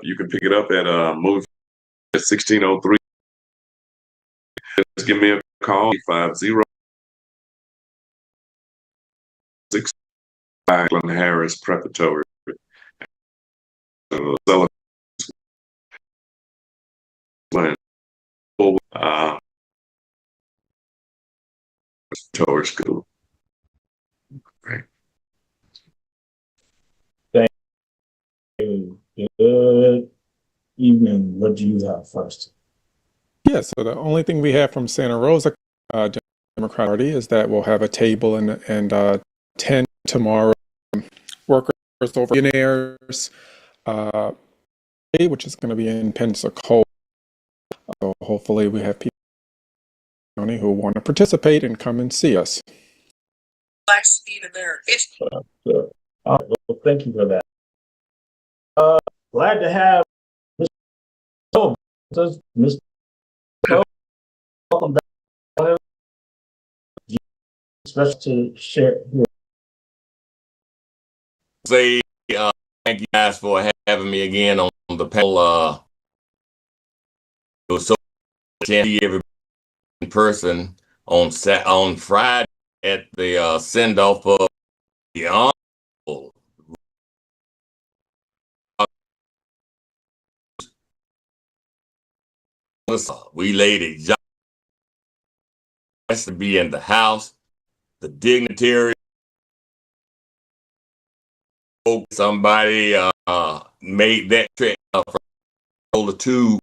You can pick it up at movie at 1603. Just give me a call, 50-6 Harris Preparatory. Preparatory school. Right. Thank you. Good evening. What do you have first? Yeah, so the only thing we have from Santa Rosa Democratic Party is that we'll have a table and 10 tomorrow. Workers over millionaires, which is going to be in Pensacola. So hopefully we have people who want to participate and come and see us. Black speed in there. Well, thank you for that. Glad to have Mr. Cole. Mr. Cole, welcome back. Especially to share here. Say thank you guys for having me again on the panel. It was so good to see everybody in person on Friday at the send off of the honorable we lady John has to be in the house. The dignitary, somebody made that trip from to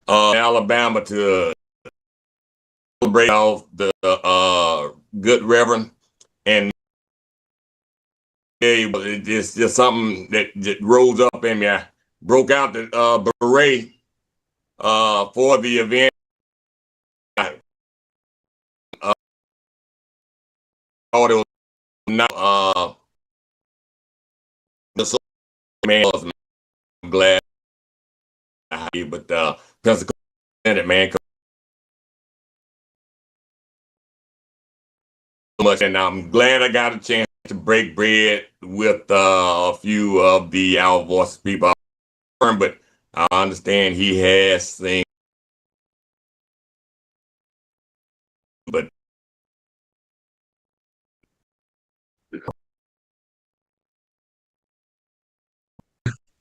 Alabama to celebrate off the good Reverend, and it's just something that rose up in me. I broke out the beret for the event. I thought it was not the man was glad, but Pensacola man much, and I'm glad I got a chance to break bread with a few of our voice people. But I understand he has things, but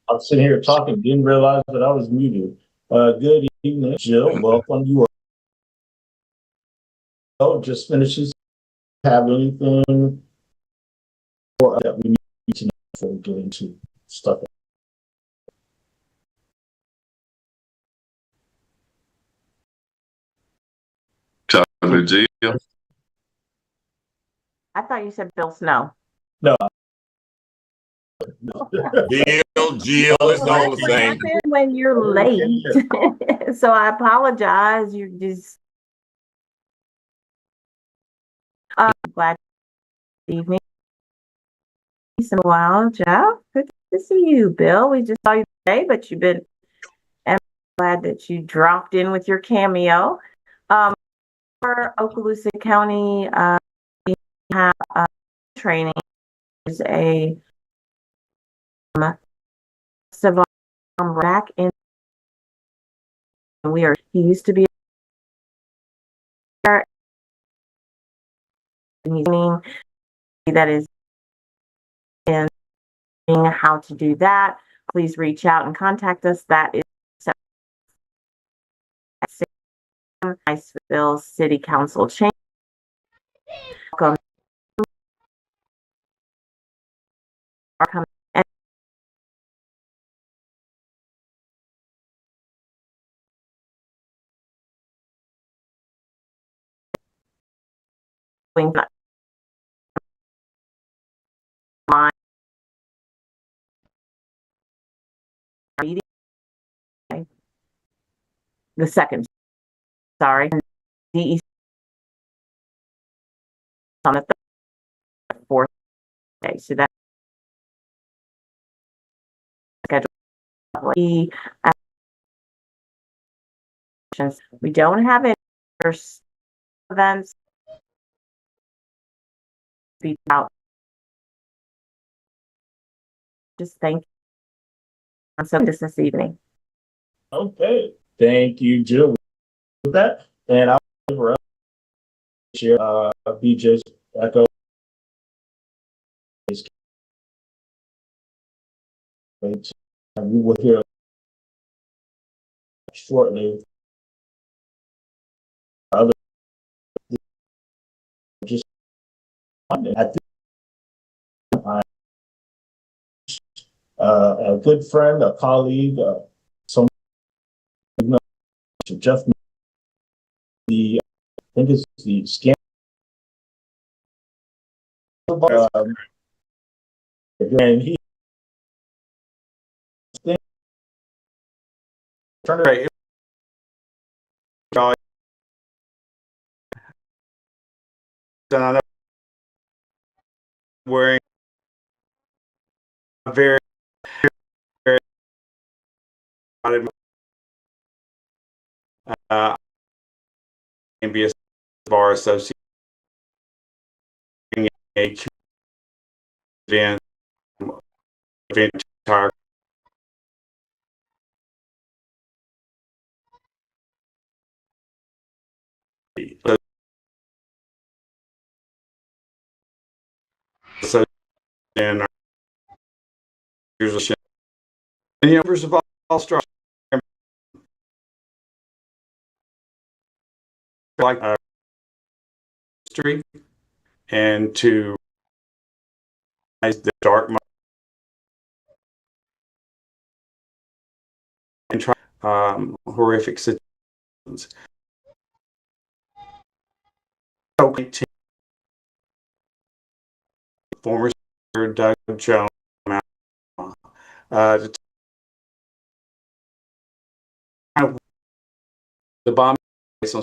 I'm sitting here talking, didn't realize that I was muted. Good evening, Jill. Welcome. You are just finishes. Have anything that we need to know before we get into stuff? Chocolate Jill. I thought you said Bill Snow. No. Jill, it's all the same. When you're late, so I apologize. You're just glad evening. It's been a while, Jeff. Good to see you, Bill. We just saw you today, but you've been. I'm glad that you dropped in with your cameo. For Okaloosa County, we have training is a civil back in. He used to be and that is in how to do that. Please reach out and contact us. That is Niceville City Council change. Welcome. The second, sorry, DEC on the fourth day. So that schedule. We don't have any events. Be out. Just thank you. So this evening. Okay. Thank you, Jill, with that. And I'll share BJ's echo. We will hear shortly. Other just I think a good friend, a colleague, someone you know, Jeff. I think it's the scan. And he turned it done wearing a very, very and be a bar associate a event entire so and here's a and the members of all strong like history and to the dark and try horrific situations. Former Senator Doug Jones to the bomb on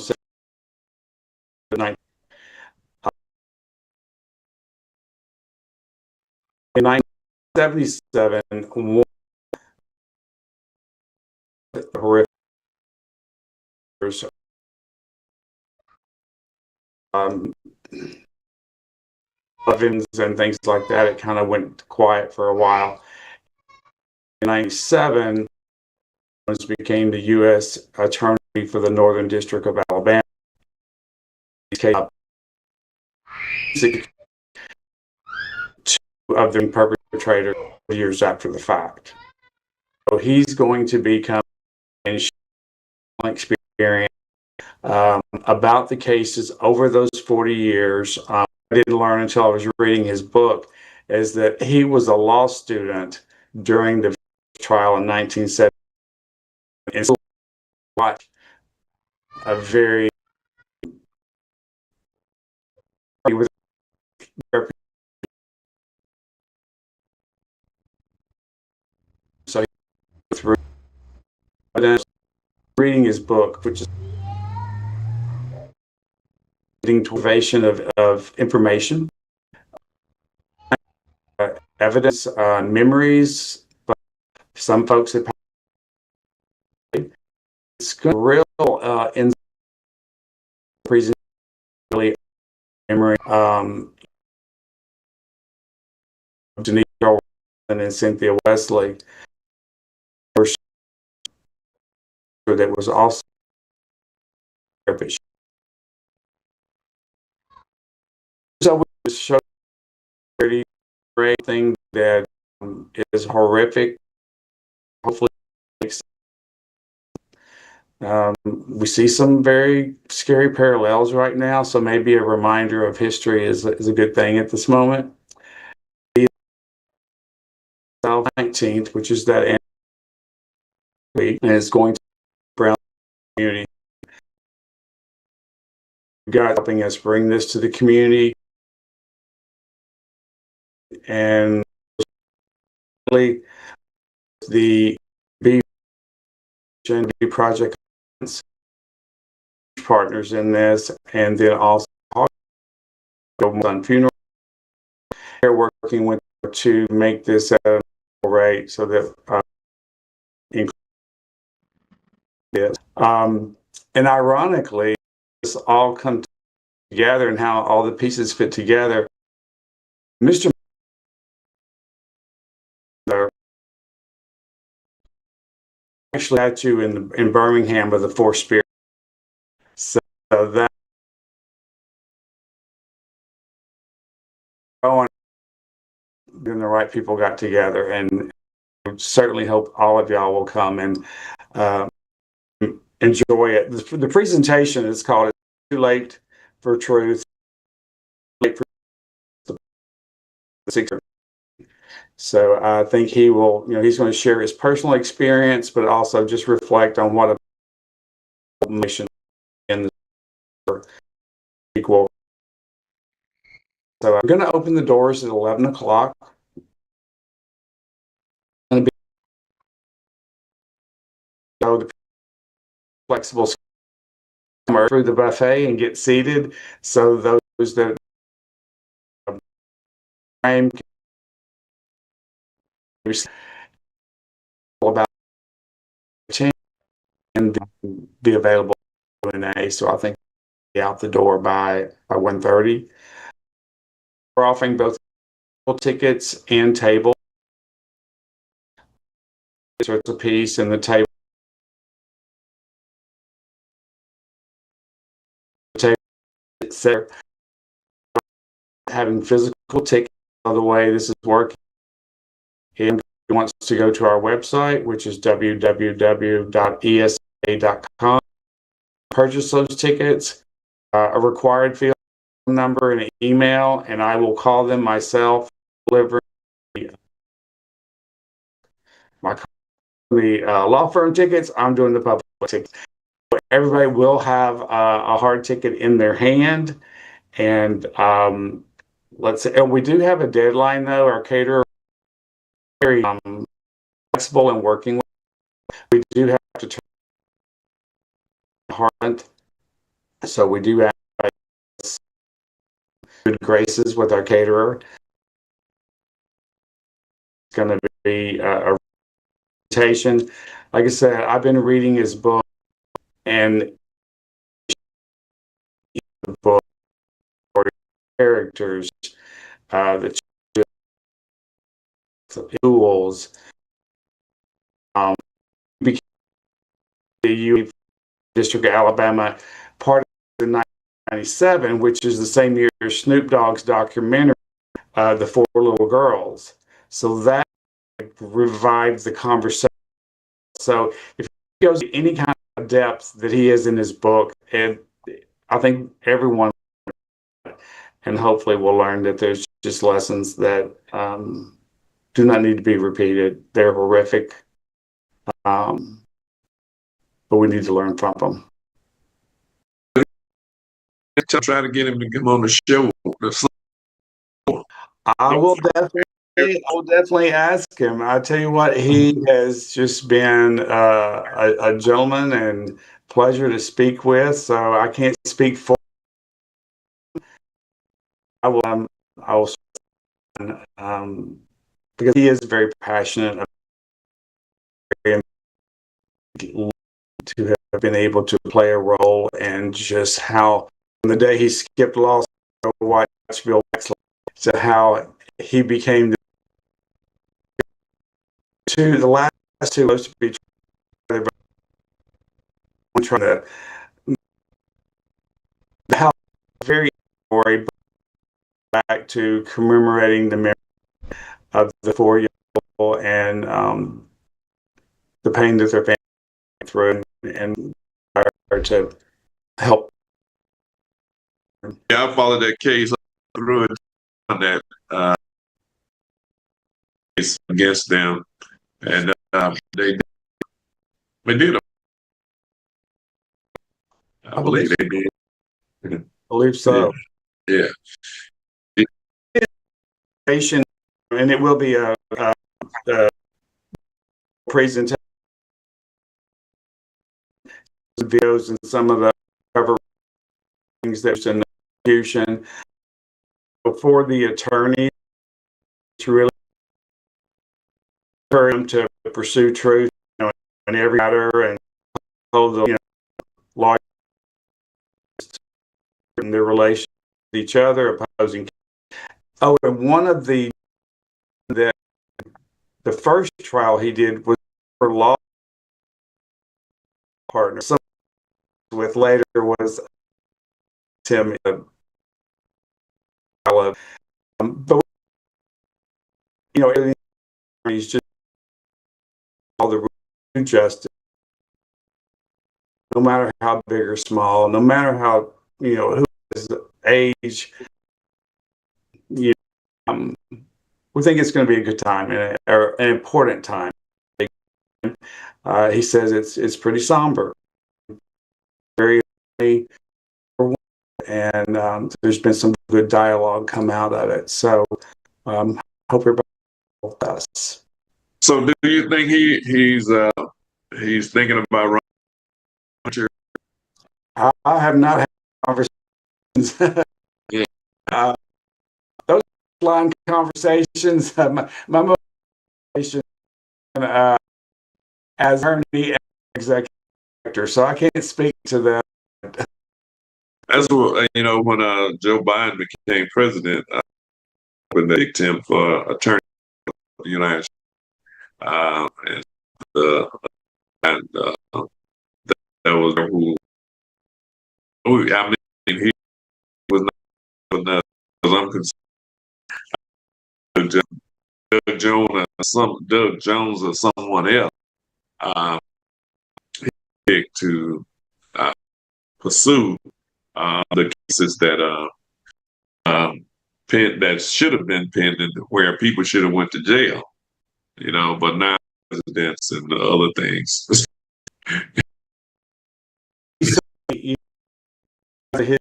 9 in 1977, one horrific events and things like that. It kind of went quiet for a while. In 97, became the U.S. Attorney for the Northern District of Alabama. Two of the perpetrators years after the fact. So he's going to become an experience about the cases over those 40 years. I didn't learn until I was reading his book, is that he was a law student during the trial in 1970. And so watch a very so through reading his book, which is cultivation of information, evidence, memories. But some folks have it's good, real in presentation memory. Denise and Cynthia Wesley, that was also so we just show a great thing that is horrific. Hopefully, we see some very scary parallels right now. So maybe a reminder of history is a good thing at this moment. The 19th, which is that week, and it's going to Brown community. You guys helping us bring this to the community, and the B project partners in this, and then also on funeral. They're working with to make this at a rate so that and ironically, this all comes together and how all the pieces fit together. Mr. actually had you in Birmingham with the Four Spirits. So that oh, then the right people got together, and certainly hope all of y'all will come and enjoy it. The presentation is called "It's Too Late for Truth." Late for the Secret. So I think he will, he's going to share his personal experience, but also just reflect on what a mission in the equal. So I'm going to open the doors at 11 o'clock. Going to be the flexible through the buffet and get seated. So those that I'm about 10 and be available Q&A. So I think be out the door by 1:30. We're offering both tickets and table. So it's a piece, and the table itself. Having physical tickets by the way this is working. And he wants to go to our website, which is www.esa.com. Purchase those tickets, a required field number and an email, and I will call them myself, deliver the law firm tickets. I'm doing the public tickets. Everybody will have a hard ticket in their hand, and let's say, and we do have a deadline though. Our caterer very flexible in working with. We do have to turn hard, so we do have good graces with our caterer. It's going to be a presentation. Like I said, I've been reading his book, and the book for characters, the tools, the U District of Alabama, part of the 1997, which is the same year as Snoop Dogg's documentary, The Four Little Girls. So that revived the conversation. So if he goes to any kind of depth that he is in his book, and I think everyone, and hopefully will learn that there's just lessons that do not need to be repeated. They're horrific, but we need to learn from them. Try to get him to come on the show. I will definitely ask him. I tell you what, he has just been a gentleman and pleasure to speak with. So I can't speak for. I will. Because he is very passionate to have been able to play a role, and just how on the day he skipped loss Watchville to how he became the last two supposed to be trying to how very story back to commemorating the memory of the 4-year-old and the pain that their family went through, and to help. Yeah, I followed that case through it on that case against them, and they did. I believe they did. I believe so. Yeah. And it will be a presentation, videos, and some of the cover things that's in the execution for the attorney to really encourage them to pursue truth, in every matter, and hold the lawyers in their relation with each other, opposing. Oh, and one of the first trial he did was for law partner. Some with later was Tim. But you know, he's just all the justice, no matter how big or small, no matter how, you know, who is age. You know, we think it's going to be a good time or an important time. He says it's pretty somber, very, and there's been some good dialogue come out of it. So hope everybody with us. So, do you think he's thinking about running? I have not had conversations. Yeah. Those line conversations, my motivation as attorney and executive director, so I can't speak to them. That's what, you know, when Joe Biden became president, when they picked him for attorney of the United States, and that was who I mean, he was not enough, because I'm concerned Doug Jones or someone else he picked to pursue the cases that that should have been pending, where people should have went to jail, you know, but now residents and the other things. He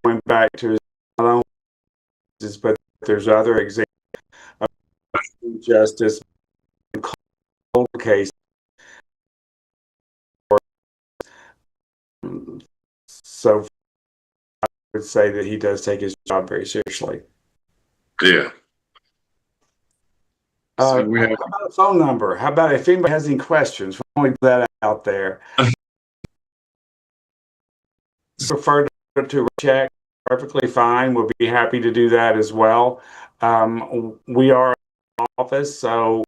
went back to his own, but there's other examples of justice in cold case. So I would say that he does take his job very seriously. Yeah. So we have how about a phone number? How about if anybody has any questions? Why don't we put that out there? Prefer to check, perfectly fine. We'll be happy to do that as well. We are in the office, so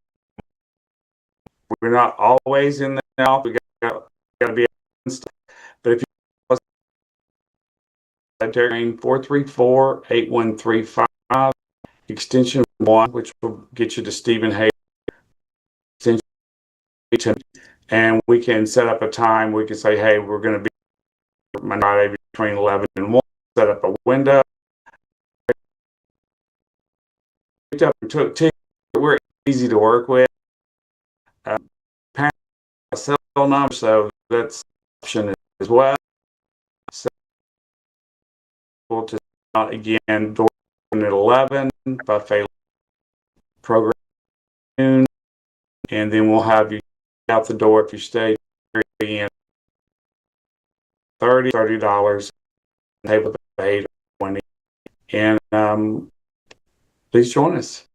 we're not always in the office. We got to be, but if you 434-8135, extension 1, which will get you to Stephen Hayes, and we can set up a time. We can say, hey, we're going to be Friday between 11 and 1, set up a window. We're easy to work with. Cell number, so that's an option as well. So to again, door at 11, buffet program, and then we'll have you out the door if you stay in $30, table paid 20, and please join us.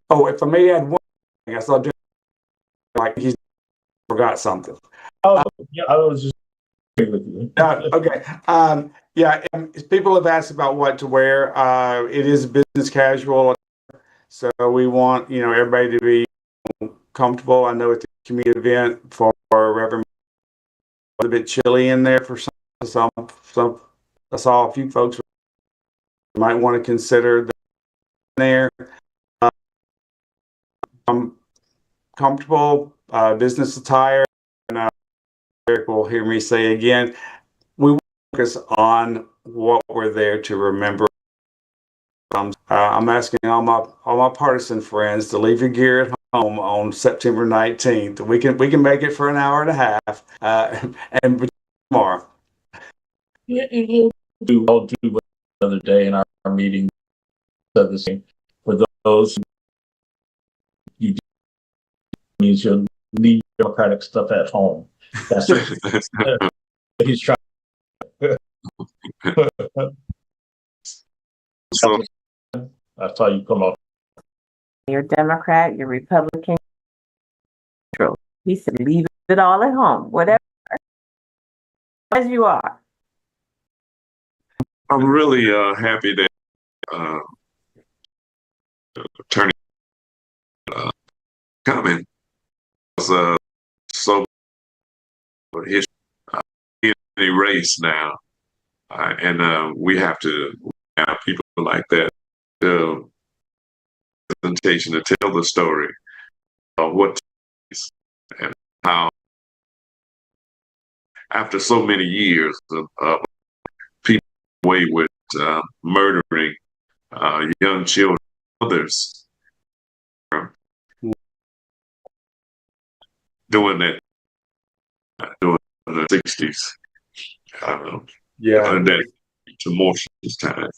Oh, if I may add one thing, I saw like he forgot something. Oh, yeah, I was just with you. Okay. Yeah, people have asked about what to wear. It is business casual, so we want, you know, everybody to be comfortable. I know it's a community event for Reverend, a bit chilly in there for some. I saw a few folks might want to consider there. Comfortable business attire, and Eric will hear me say again, we focus on what we're there to remember. I'm asking all my partisan friends to leave your gear at home on September 19th. We can make it for an hour and a half, and tomorrow. Yeah, I'll do what the other day in our meeting said the same. For those you means you'll leave democratic stuff at home. That's what he's trying. so, That's how you come up. You're Democrat, you're Republican. He said, leave it all at home, whatever, as you are. I'm really happy that attorney coming. history in a race now, and we have to have people like that. The presentation to tell the story of what and how after so many years of people away with murdering young children, others doing that during the 60s. Yeah. That tumultuous time.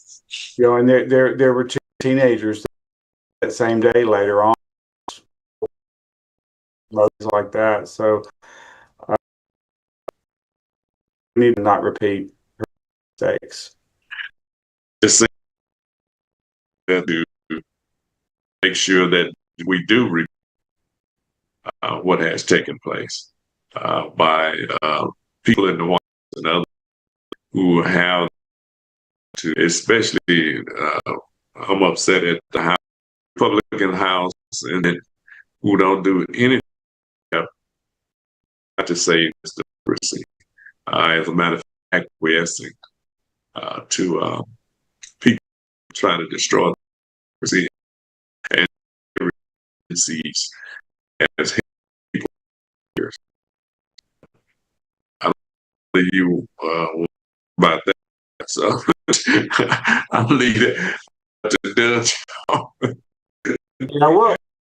You know, and there were two teenagers that same day later on, like that. So we need to not repeat mistakes. Just to make sure that we do repeat what has taken place by people in the White House and others who have to, especially I'm upset at the House, Republican House, and then who don't do anything to save this democracy. As a matter of fact, acquiescing to people trying to destroy democracy and agencies as people here. I believe you about that. So I'll leave it to the judge. Yeah,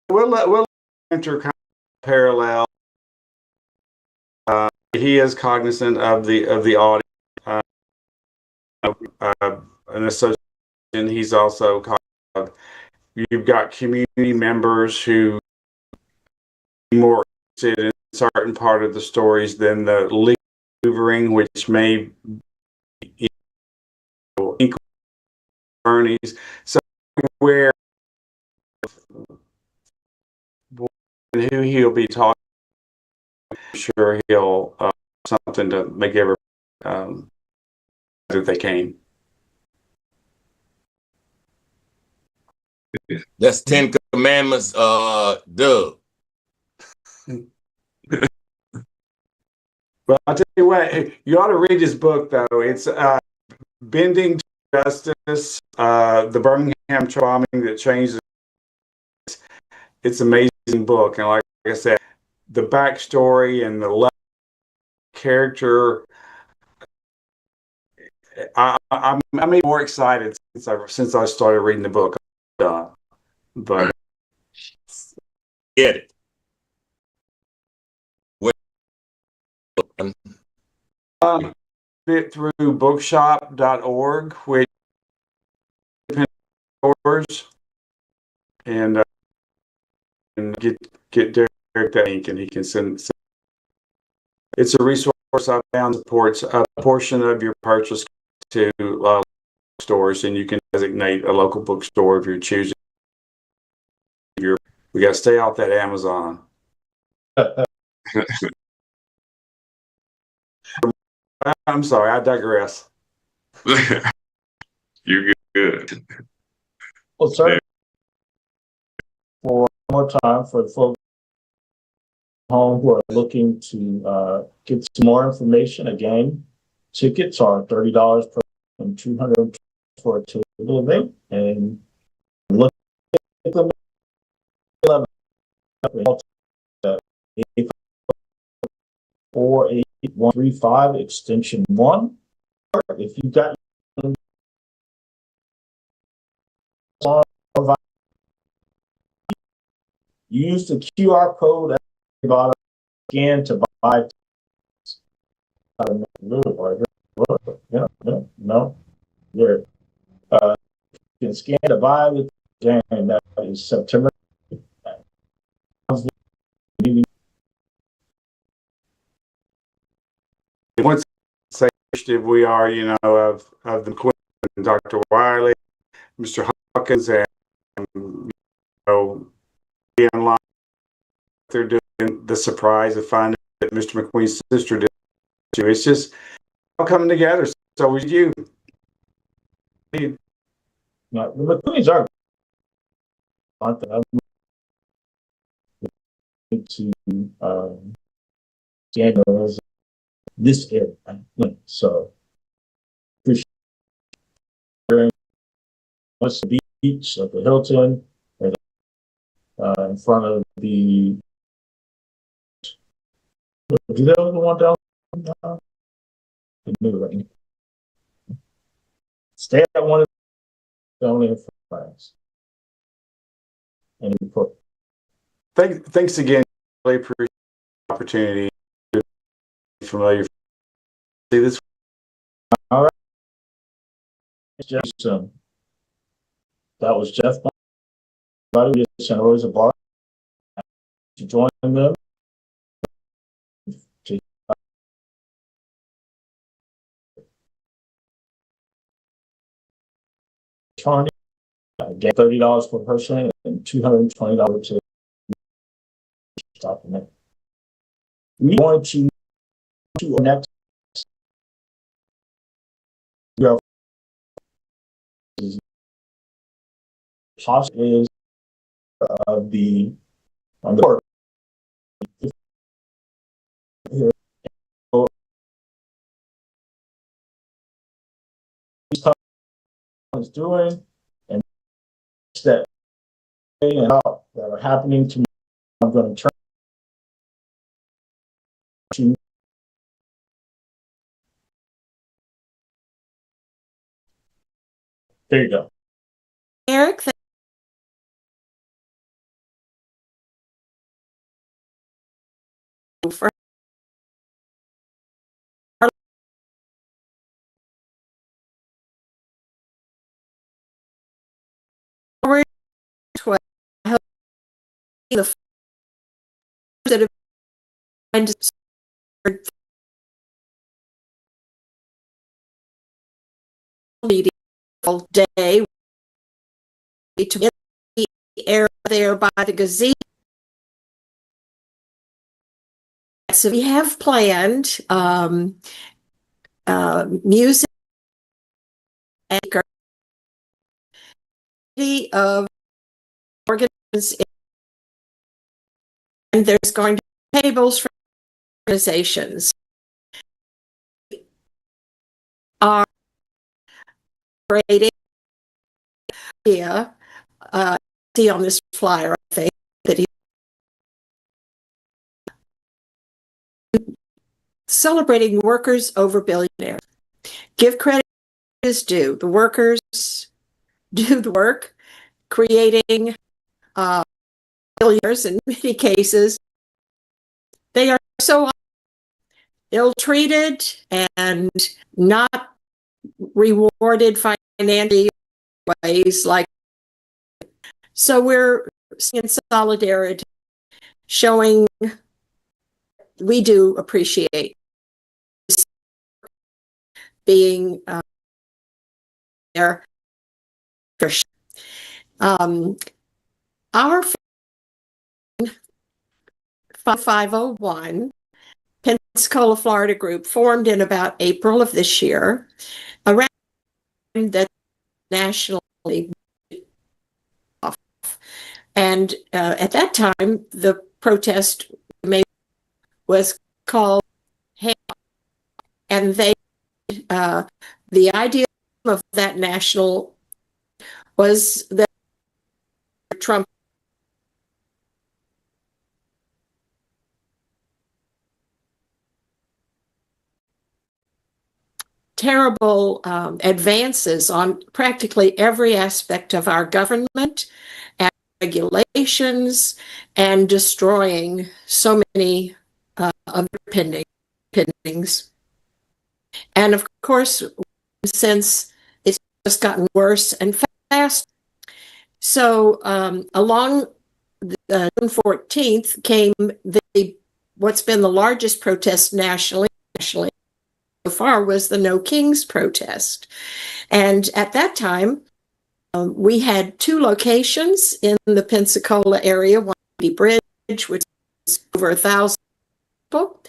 we'll enter kind of parallel. He is cognizant of the audience, an association. He's also cognizant of, you've got community members who are more interested in a certain part of the stories than the legal maneuvering, which may be attorneys. So where and who he'll be talking, I'm sure he'll something to make everybody that they came. That's 10 Commandments, Doug. Well, I'll tell you what, you ought to read his book, though. It's Bending to Justice, the Birmingham bombing that changed. It's an amazing book. And like I said, the backstory and the character, I'm even more excited since I started reading the book. But Get it. it through bookshop.org, which stores and get Derek that link, and he can send. It's a resource I found supports a portion of your purchase to stores, and you can designate a local bookstore if you're choosing. We got to stay off that Amazon. I'm sorry, I digress. You're good. Well, sir, for one more time for the folks at home who are looking to get some more information, again, tickets are $30 per and $200 for a table event. And look at them 48135 extension 1. If you've got use the QR code at the bottom again to buy. No. There. You can scan to buy with and that is September. Once we are, of the Queen, Dr. Wiley, Mr. Hawkins, and be online. They're doing the surprise of finding that Mr. McQueen's sister did too. It's just all coming together. So was you. Now, the McQueens are to scan those this area. So appreciate very much the beach at the Hilton, or in front of the. Do they ever want down? Stay at one of the only in France. And report. Thanks again. Really appreciate the opportunity. Familiar. See this. All right. Jason. That was Jeff. Santa Rosa Bar. To join them. Charney. Get $30 per person and $220 to stop the net. We want to next. Cost is the on the work. Here. Is doing and that are happening to me. I'm going to turn to there you go. Eric, for the that have meeting all day to get the air there by the gazebo. So we have planned music and of organizations, and there's going to be tables for organizations. Are creating here, see on this flyer, I think, that he celebrating workers over billionaires. Give credit is due. The workers do the work, creating billionaires in many cases. They are so ill-treated and not rewarded financially ways like. So we're in solidarity, showing we do appreciate being there. Our 501 Pensacola, Florida group formed in about April of this year around the nationally off. And at that time, the protest was called Hey, and they the idea of that national was that Trump terrible advances on practically every aspect of our government and regulations, and destroying so many of the pendings. And of course, since it's just gotten worse and fast, so along June 14th came what's been the largest protest nationally so far was the No Kings protest. And at that time, we had two locations in the Pensacola area, one Bridge, which is over 1,000 people,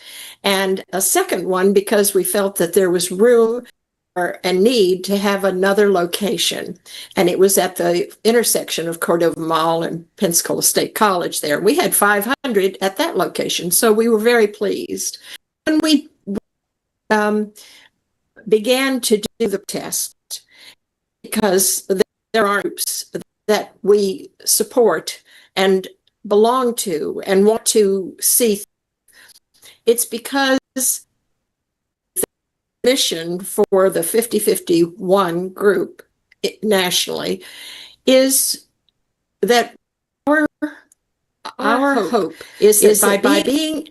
and a second one because we felt that there was room and need to have another location. And it was at the intersection of Cordova Mall and Pensacola State College there. We had 500 at that location, so we were very pleased. When we began to do the test because there are groups that we support and belong to and want to see. It's because the mission for the 5051 group nationally is that our hope is that by being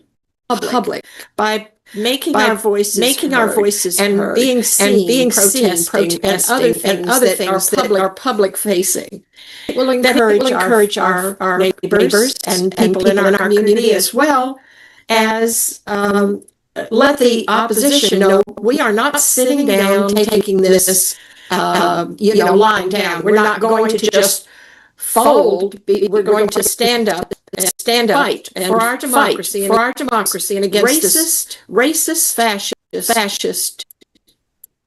public, by making our voices and being seen, protesting, and other things that are public facing, it will encourage our neighbors and people in our community as well as let the opposition know we are not sitting down taking this lying down. We're not going to just fold. We're going to stand up and fight for our democracy and against racist, fascist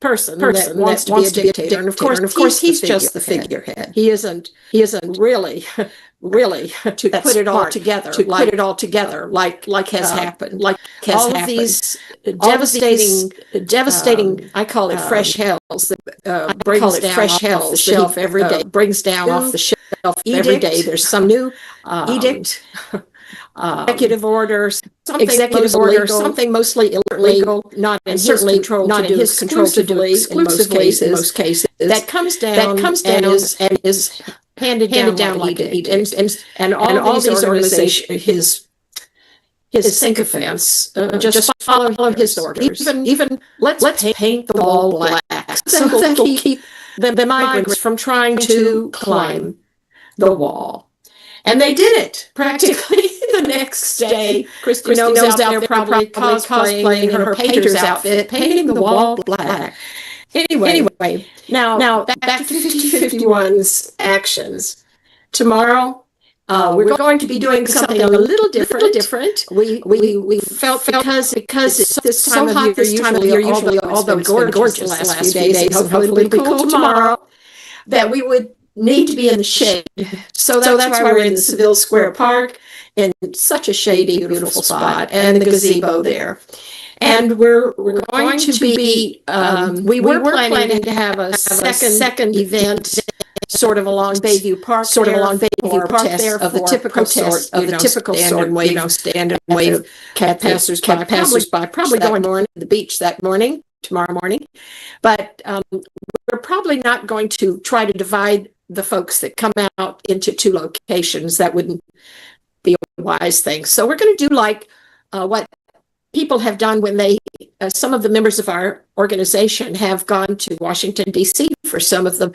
person that wants to be a dictator. And of course, he's just the figurehead. He isn't really to put it all together like has happened. All of these devastating. I call it fresh hells that brings down off the shelf every day. Brings down off the shelf every day. There's some new edict. Executive order, something mostly illegal, not in his control to do exclusively in most cases. That comes down and is handed down like an edict. And all these organizations, his sycophants, just follow his orders. Even let's paint the wall black so that will keep the migrants from trying to climb the wall. And they did it practically the next day. Christy was out there probably cosplaying in her painter's outfit, painting the wall black. Anyway, now back to 5051's actions. Tomorrow, we're going to be doing something a little different. We felt because it's this time of year, usually although it's been gorgeous the last few days, and hopefully it'll be cool tomorrow, that we would need to be in the shade. So that's why we're in the Seville Square Park in such a shady, beautiful spot, and the gazebo there. And we're going to be, we were planning to have a second event sort of along Bayview Park, there of the typical sort of stand and wave passers-by, probably going on to the beach tomorrow morning. But we're probably not going to try to divide the folks that come out into two locations. That wouldn't be a wise thing. So we're going to do like what people have done when some of the members of our organization have gone to Washington, D.C. for some of the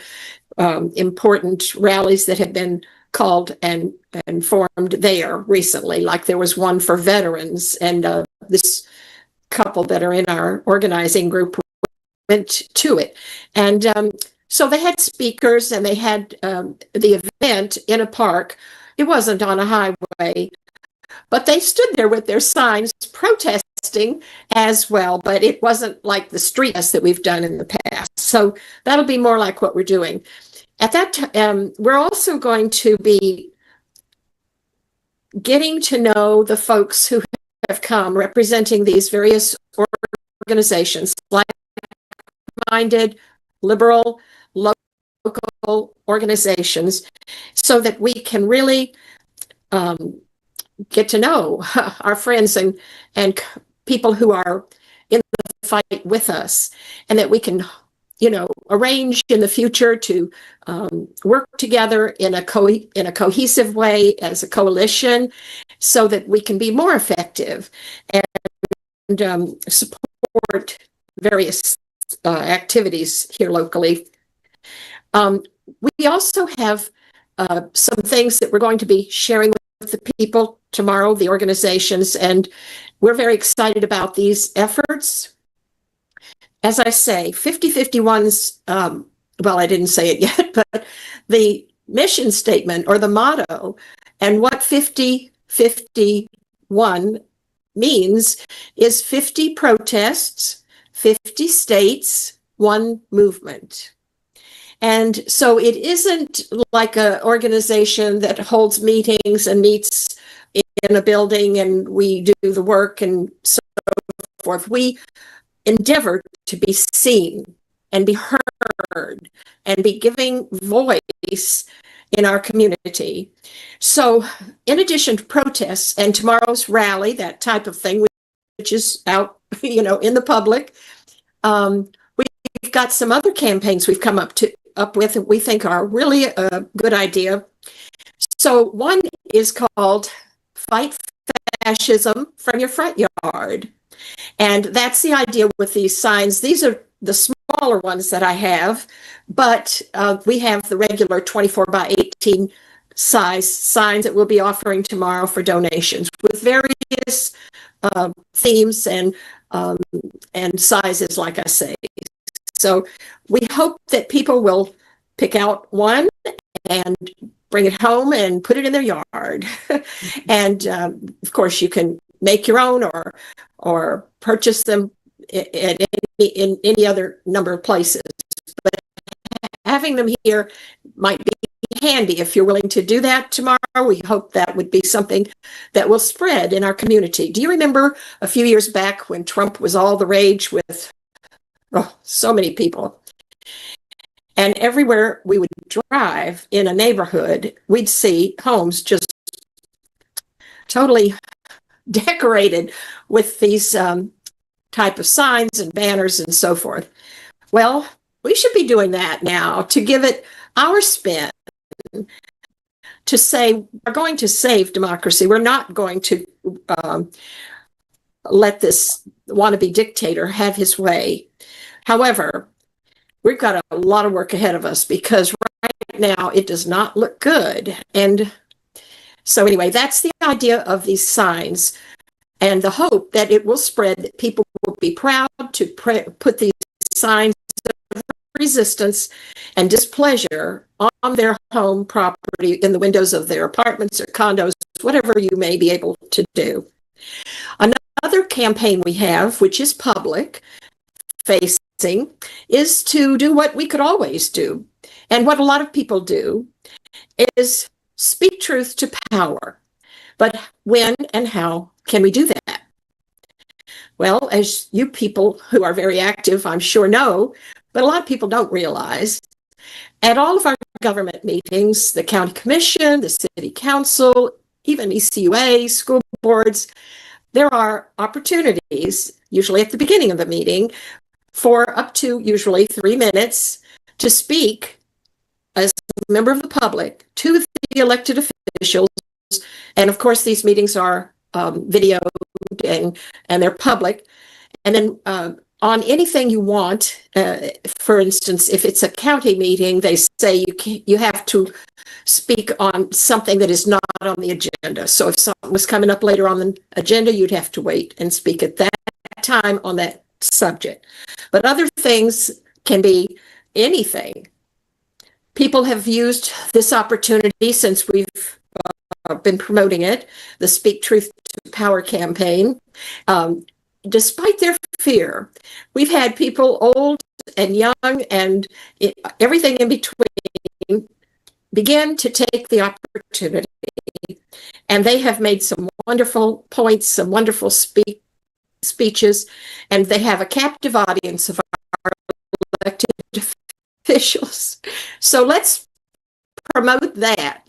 important rallies that have been called and formed there recently. Like there was one for veterans, and this couple that are in our organizing group went to it. And so they had speakers, and they had the event in a park. It wasn't on a highway, but they stood there with their signs protesting as well. But it wasn't like the street protest that we've done in the past. So that'll be more like what we're doing. At that time, we're also going to be getting to know the folks who have come representing these various organizations, like-minded, liberal, local organizations, so that we can really get to know our friends and people who are in the fight with us, and that we can arrange in the future to work together in a cohesive way as a coalition, so that we can be more effective and support various activities here locally. We also have some things that we're going to be sharing with the people tomorrow, the organizations, and we're very excited about these efforts. As I say, 5051's, well, I didn't say it yet, but the mission statement or the motto and what 5051 means is 50 protests, 50 states, one movement. And so it isn't like an organization that holds meetings and meets in a building and we do the work and so forth. We endeavor to be seen and be heard and be giving voice in our community. So in addition to protests and tomorrow's rally, that type of thing, which is out, in the public, we've got some other campaigns we've come up with that we think are really a good idea. So one is called Fight Fascism from Your Front Yard. And that's the idea with these signs. These are the smaller ones that I have, but we have the regular 24 by 18 size signs that we'll be offering tomorrow for donations with various themes and sizes, like I say. So we hope that people will pick out one and bring it home and put it in their yard. And of course, you can make your own or purchase them in any other number of places. But having them here might be handy if you're willing to do that tomorrow. We hope that would be something that will spread in our community. Do you remember a few years back when Trump was all the rage with so many people? And everywhere we would drive in a neighborhood, we'd see homes just totally decorated with these type of signs and banners and so forth. Well, we should be doing that now to give it our spin, to say we're going to save democracy. We're not going to let this wannabe dictator have his way. However, we've got a lot of work ahead of us because right now it does not look good. And so anyway, that's the idea of these signs and the hope that it will spread, that people will be proud to put these signs of resistance and displeasure on their home property, in the windows of their apartments or condos, whatever you may be able to do. Another campaign we have, which is public facing, is to do what we could always do. And what a lot of people do is speak truth to power. But when and how can we do that? Well, as you people who are very active, I'm sure know, but a lot of people don't realize, at all of our government meetings, the county commission, the city council, even ECUA, school boards, there are opportunities, usually at the beginning of the meeting, for up to usually 3 minutes to speak as a member of the public to the elected officials. And of course, these meetings are videoed and they're public. And then on anything you want, for instance, if it's a county meeting, they say you have to speak on something that is not on the agenda. So if something was coming up later on the agenda, you'd have to wait and speak at that time on that subject. But other things can be anything. People have used this opportunity since we've been promoting it, the Speak Truth to Power campaign. Despite their fear, we've had people old and young and everything in between begin to take the opportunity. And they have made some wonderful points, some wonderful speeches, and they have a captive audience of our elected officials. So let's promote that,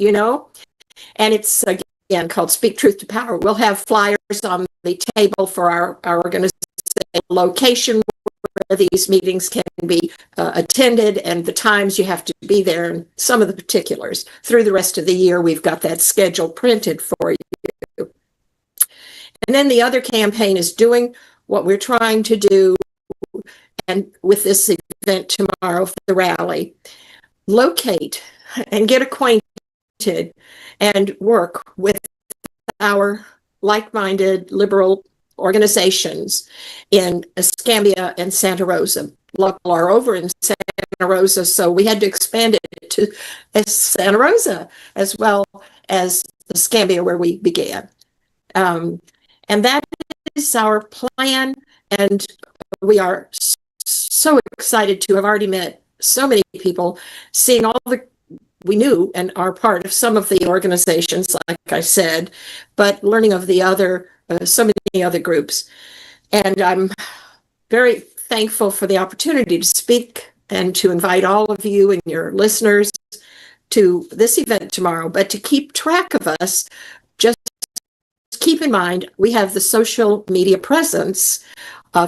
and it's again called Speak Truth to Power. We'll have flyers on the table for our organization, location where these meetings can be attended, and the times you have to be there, and some of the particulars. Through the rest of the year, we've got that schedule printed for you. And then the other campaign is doing what we're trying to do, and with this event tomorrow, the rally, locate and get acquainted and work with our like-minded liberal organizations in Escambia and Santa Rosa. Local are over in Santa Rosa, so we had to expand it to Santa Rosa as well as Escambia, where we began. And that is our plan, and we are so excited to have already met so many people, seeing all we knew and are part of some of the organizations, like I said, but learning of the other, so many other groups. And I'm very thankful for the opportunity to speak and to invite all of you and your listeners to this event tomorrow. But to keep track of us, just keep in mind we have the social media presence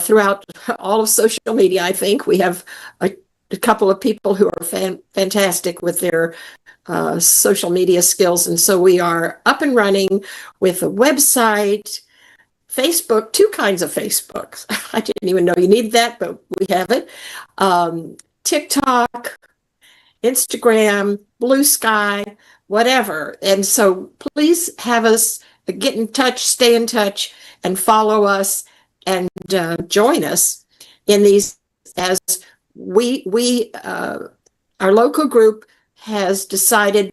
throughout all of social media. I think we have a couple of people who are fantastic with their social media skills. And so we are up and running with a website, Facebook, two kinds of Facebooks. I didn't even know you needed that, but we have it. TikTok, Instagram, Blue Sky, whatever. And so please have us get in touch, stay in touch, and follow us and join us in these as our local group has decided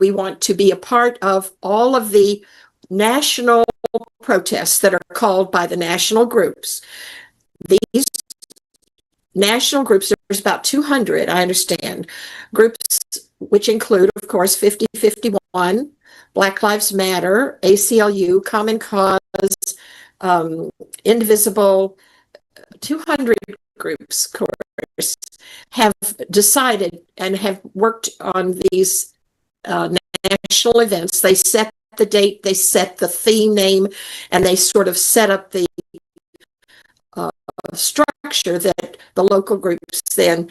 we want to be a part of all of the national protests that are called by the national groups. These national groups, there's about 200, I understand, groups which include, of course, 5051, Black Lives Matter, ACLU, Common Cause, Indivisible, 200 groups, of course, have decided and have worked on these national events. They set the date, they set the theme name, and they sort of set up the structure that the local groups then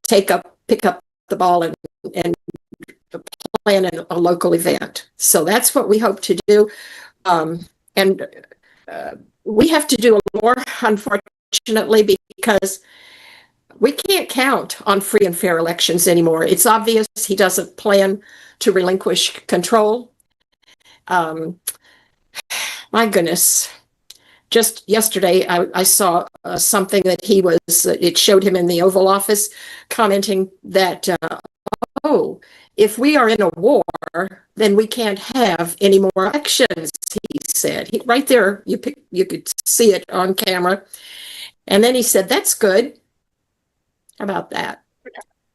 pick up the ball and plan a local event. So that's what we hope to do. And we have to do a more, unfortunately, because we can't count on free and fair elections anymore. It's obvious he doesn't plan to relinquish control. My goodness. Just yesterday, I saw something that it showed him in the Oval Office commenting that, if we are in a war, then we can't have any more elections, he said. Right there, you could see it on camera. And then he said, that's good. How about that?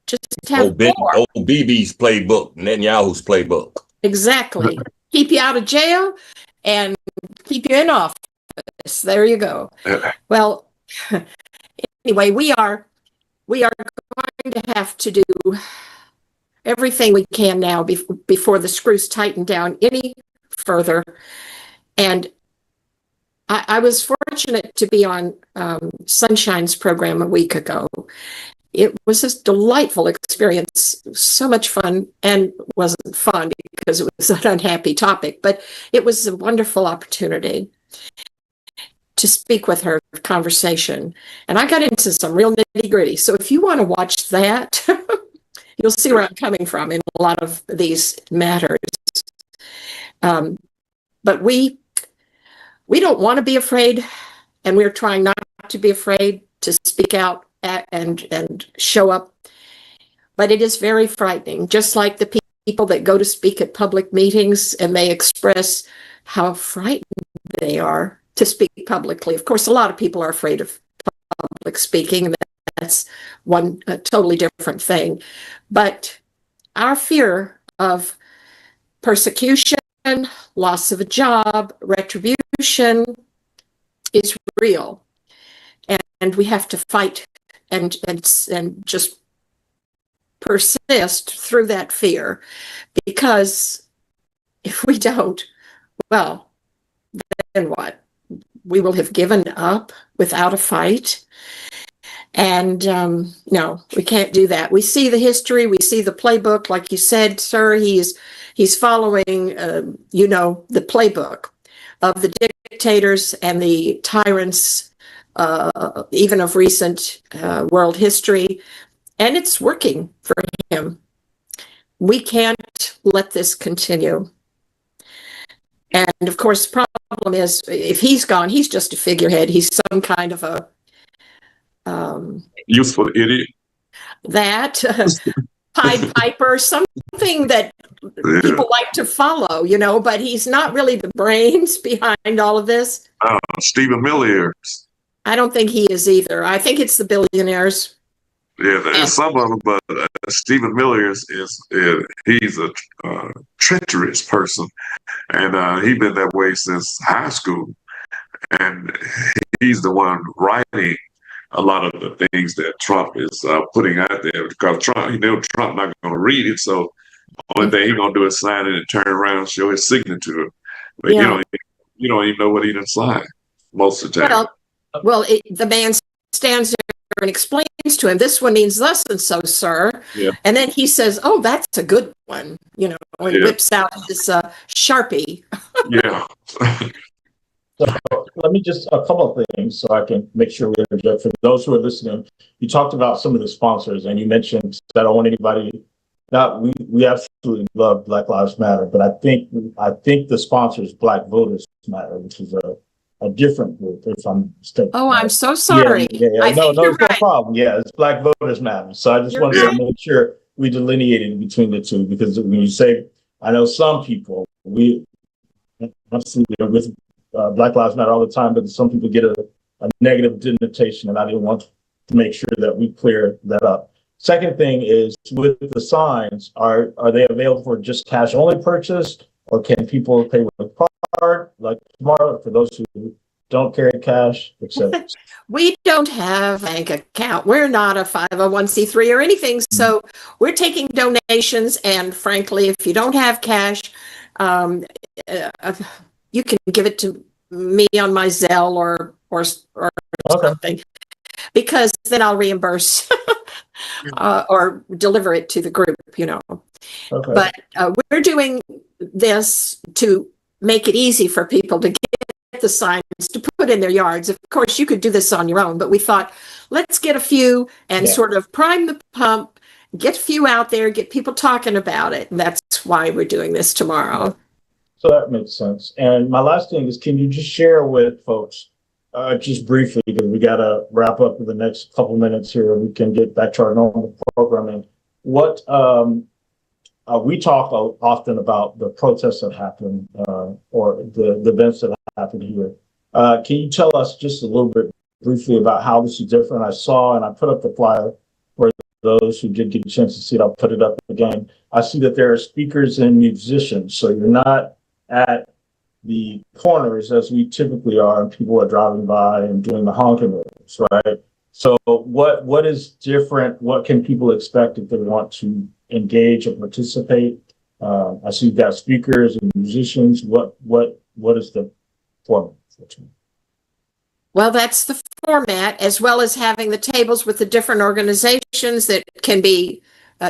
Just have war. Old BB's playbook, Netanyahu's playbook. Exactly. Keep you out of jail and keep you in office. There you go. Well, anyway, we are going to have to do everything we can now before the screws tighten down any further. And I was fortunate to be on Sunshine's program a week ago. It was a delightful experience, so much fun, and wasn't fun because it was an unhappy topic, but it was a wonderful opportunity to speak with her, conversation. And I got into some real nitty gritty. So if you want to watch that, you'll see where I'm coming from in a lot of these matters. But we don't want to be afraid, and we're trying not to be afraid to speak out and show up. But it is very frightening, just like the people that go to speak at public meetings and they express how frightened they are to speak publicly. Of course, a lot of people are afraid of public speaking, and that's one totally different thing. But our fear of persecution, loss of a job, retribution is real. And we have to fight and just persist through that fear, because if we don't, well, then what? We will have given up without a fight. And no, we can't do that. We see the history, we see the playbook, like you said, sir. He's following, the playbook of the dictators and the tyrants, even of recent world history, and it's working for him. We can't let this continue. And of course, the problem is, if he's gone, he's just a figurehead. He's some kind of a useful idiot. That Pied Piper, something that people like to follow, but he's not really the brains behind all of this. Stephen Miller. I don't think he is either. I think it's the billionaires. Yeah, there's some of them, but Stephen Miller he's a treacherous person, and he's been that way since high school. and he's the one writing a lot of the things that Trump is putting out there, because Trump, Trump not going to read it, so only thing he's going to do is sign it and turn around and show his signature. But Yeah. you don't even know what he done signed most of the time. The man stands there and explains to him, "This one means thus and so, sir." Yeah. And then he says, "Oh, that's a good one," and whips out his Sharpie. Yeah. Let me just a couple of things so I can make sure we interject. For those who are listening, you talked about some of the sponsors, and you mentioned, I don't want anybody. Not we absolutely love Black Lives Matter, but I think the sponsors Black Voters Matter, which is a different group, if I'm mistaken. Oh, I'm so sorry. Yeah. I No, think you're it's no right. problem. Yeah, it's Black Voters Matter. So I just You're wanted right. to make sure we delineated between the two, because when you say, I know some people, we absolutely are with Black Lives Matter all the time, but some people get a negative denotation, and I didn't want to make sure that we clear that up. Second thing is, with the signs, are they available for just cash only purchase, or can people pay with a card like tomorrow for those who don't carry cash, etc.? We don't have a bank account. We're not a 501c3 or anything. So we're taking donations. And frankly, if you don't have cash, you can give it to me on my Zelle or something, because then I'll reimburse or deliver it to the group, Okay. But we're doing this to make it easy for people to get the signs to put in their yards. Of course, you could do this on your own, but we thought, let's get a few and sort of prime the pump, get a few out there, get people talking about it. And that's why we're doing this tomorrow. So that makes sense. And my last thing is, can you just share with folks, just briefly, because we got to wrap up in the next couple minutes here, and we can get back to our normal programming. What we talk often about the protests that happen, or the events that happen here. Can you tell us just a little bit briefly about how this is different? I saw, and I put up the flyer for those who did get a chance to see it. I'll put it up again. I see that there are speakers and musicians, so you're not at the corners as we typically are, and people are driving by and doing the honking moves, right? So what is different? What can people expect if they want to engage or participate? I see you've got speakers and musicians. What is the format? Well, that's the format, as well as having the tables with the different organizations that can be,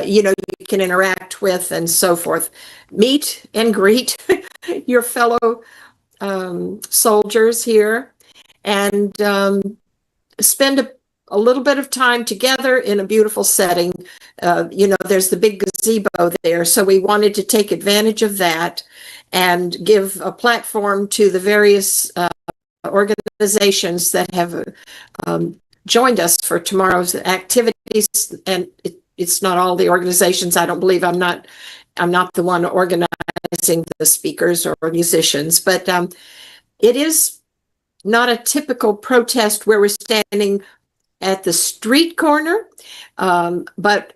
you can interact with and so forth. Meet and greet your fellow soldiers here, and spend a little bit of time together in a beautiful setting. There's the big gazebo there, so we wanted to take advantage of that and give a platform to the various organizations that have joined us for tomorrow's activities. And it's not all the organizations. I don't believe I'm not the one organizing the speakers or musicians, but it is not a typical protest where we're standing at the street corner, but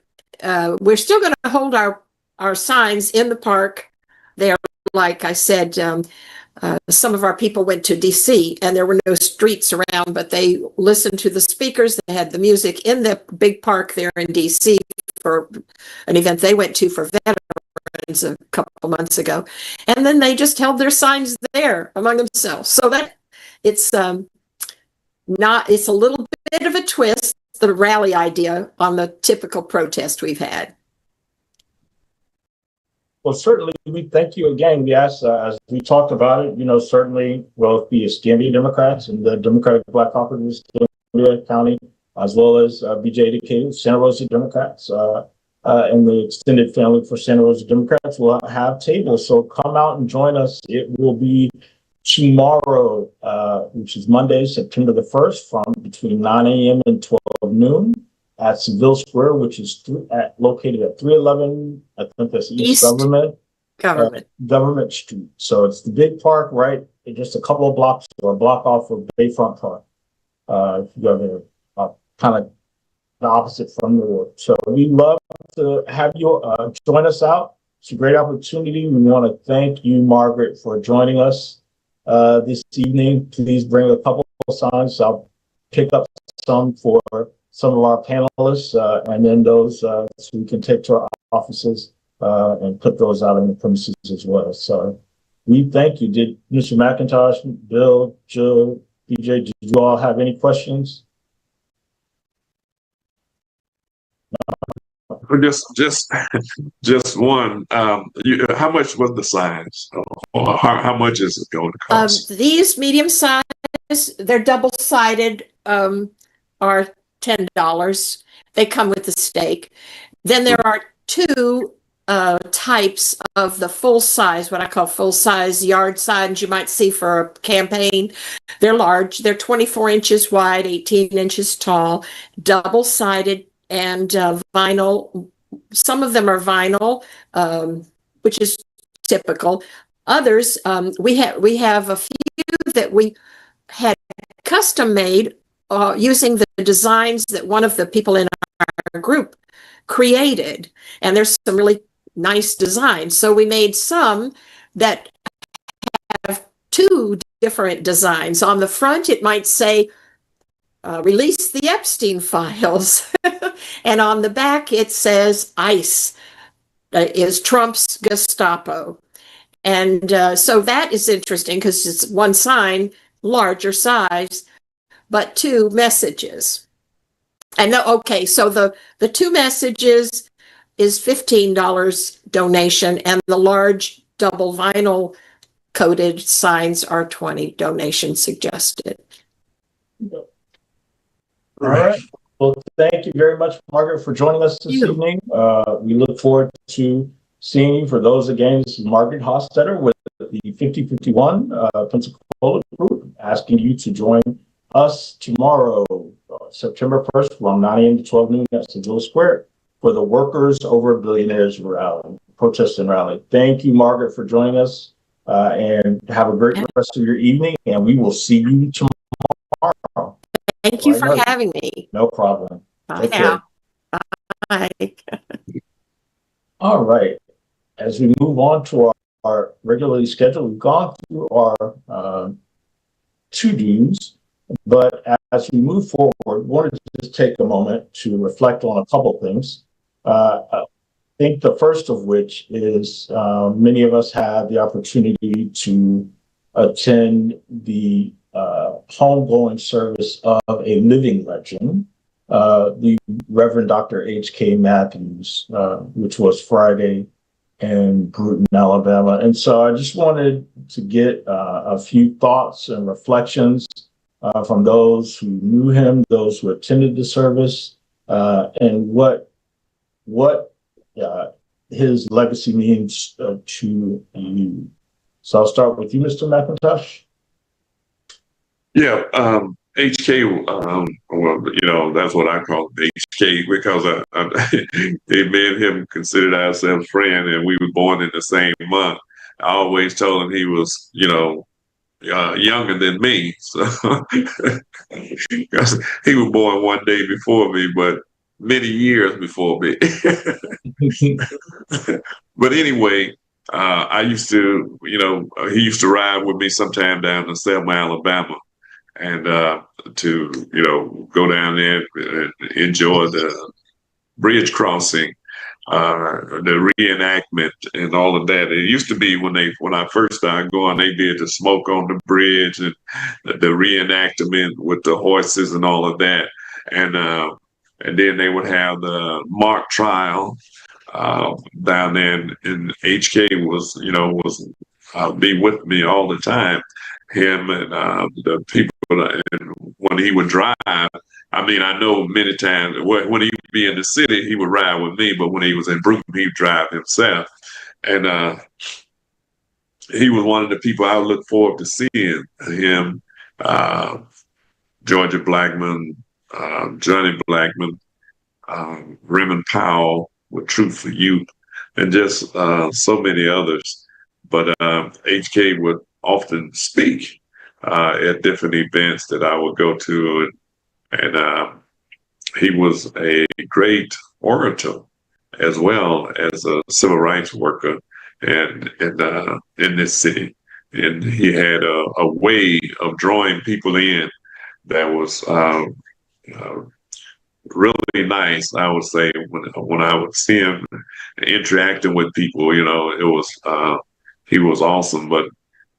we're still going to hold our signs in the park there. Like I said, some of our people went to DC and there were no streets around, but they listened to the speakers. They had the music in the big park there in DC for an event they went to for veterans a couple months ago. And then they just held their signs there among themselves. So that it's a little bit of a twist, the rally idea, on the typical protest we've had. Well, certainly, we thank you again. We asked, as we talked about it, certainly, well, the Escambia Democrats and the Democratic Black Caucus of Escambia County, as well as BJ indicated, Santa Rosa Democrats, and the extended family for Santa Rosa Democrats will have tables. So come out and join us. It will be tomorrow, which is Monday, September the 1st, from between 9 a.m. and 12 noon. At Seville Square, which is located at 311, I think that's East Government Street. So it's the big park, right? Just a couple of blocks or a block off of Bayfront Park. If you go there, kind of the opposite from the road. So we love to have you join us out. It's a great opportunity. We want to thank you, Margaret, for joining us this evening, please bring a couple of signs. I'll pick up some for some of our panelists, and then those so we can take to our offices and put those out in the premises as well. So we thank you. Did Mr. McIntosh, Bill, Joe, PJ, did you all have any questions? Just one. How much was the size? Or how much is it going to cost? These medium size, they're double-sided, are $10. They come with the stake. Then there are two types of the full size, what I call full size yard signs you might see for a campaign. They're large. They're 24 inches wide, 18 inches tall, double-sided, and vinyl. Some of them are vinyl, which is typical. Others, we have a few that we had custom made using the designs that one of the people in our group created. And there's some really nice designs. So we made some that have two different designs. On the front, it might say, release the Epstein files. And on the back, it says ICE is Trump's Gestapo. And so that is interesting because it's one sign, larger size, but two messages. And okay, so the two messages is $15 donation, and the large double vinyl coated signs are $20 donation suggested. All right. Well, thank you very much, Margaret, for joining us this evening. We look forward to seeing you. For those, again, this is Margaret Hostetter with the 5051 Pensacola Group, asking you to join us tomorrow, September 1st, from 9 a.m. to 12 noon at Seville Square for the Workers Over Billionaires rally, protest and rally. Thank you, Margaret, for joining us, and have a great rest of your evening, and we will see you tomorrow. Thank you for having me. No problem. Bye now. Bye. All right. As we move on to our regularly scheduled, we've gone through our to-dos, but as we move forward, wanted to just take a moment to reflect on a couple things. I think the first of which is many of us had the opportunity to attend the homegoing service of a living legend, the Reverend Dr. H.K. Matthews, which was Friday in Bruton, Alabama. And so I just wanted to get a few thoughts and reflections from those who knew him, those who attended the service, and what his legacy means to you. So I'll start with you, Mr. McIntosh. Yeah, HK, well, that's what I call HK because me and him considered ourselves friends, and we were born in the same month. I always told him he was, younger than me. So he was born one day before me, but many years before me. But anyway, I used to, he used to ride with me sometime down to Selma, Alabama, and to, go down there and enjoy the bridge crossing, the reenactment and all of that. It used to be when I first started going, they did the smoke on the bridge and the reenactment with the horses and all of that. And then they would have the mock trial down there, and HK was be with me all the time. Him and the people, and when he would drive, I know many times when he would be in the city, he would ride with me, but when he was in Bruton, he'd drive himself. And he was one of the people I would look forward to seeing. Him, Georgia Blackman, Johnny Blackman, Raymond Powell with Truth for Youth, and just so many others. But HK would often speak at different events that I would go to, and he was a great orator as well as a civil rights worker and in this city. and he had a way of drawing people in that was really nice. I would say when I would see him interacting with people, it was he was awesome. But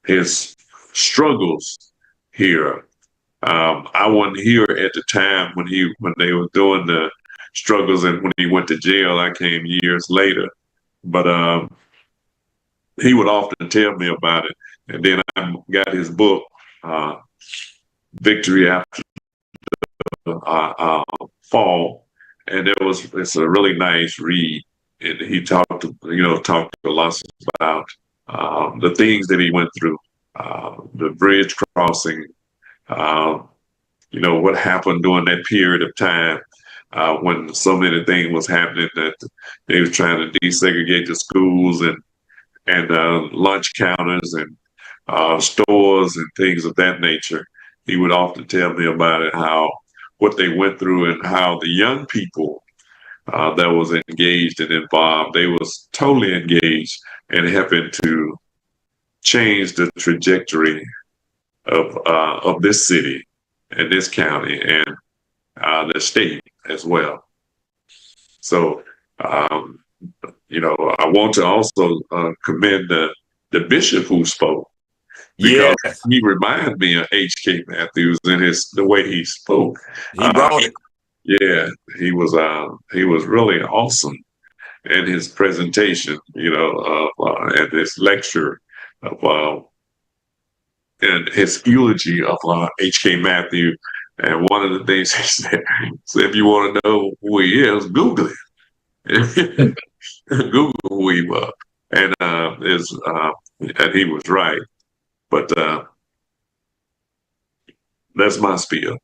his struggles here, I wasn't here at the time when they were doing the struggles, and when he went to jail, I came years later. But he would often tell me about it, and then I got his book, uh, Victory After Fall, and it's a really nice read. And he talked a lot about the things that he went through, the bridge crossing, uh, what happened during that period of time when so many things was happening that they was trying to desegregate the schools and lunch counters and stores and things of that nature. He would often tell me about it, how what they went through and how the young people that was engaged and involved, they was totally engaged and helping to change the trajectory of this city and this county and the state as well. So, I want to also commend the bishop who spoke, because Yes, he reminded me of H.K. Matthews in the way he spoke. he brought it. Yeah, he was really awesome in his presentation, and his lecture of and his eulogy of H.K. Matthews. And one of the things he said, if you want to know who he is, Google it. Google who he was, and and he was right. But that's my spiel.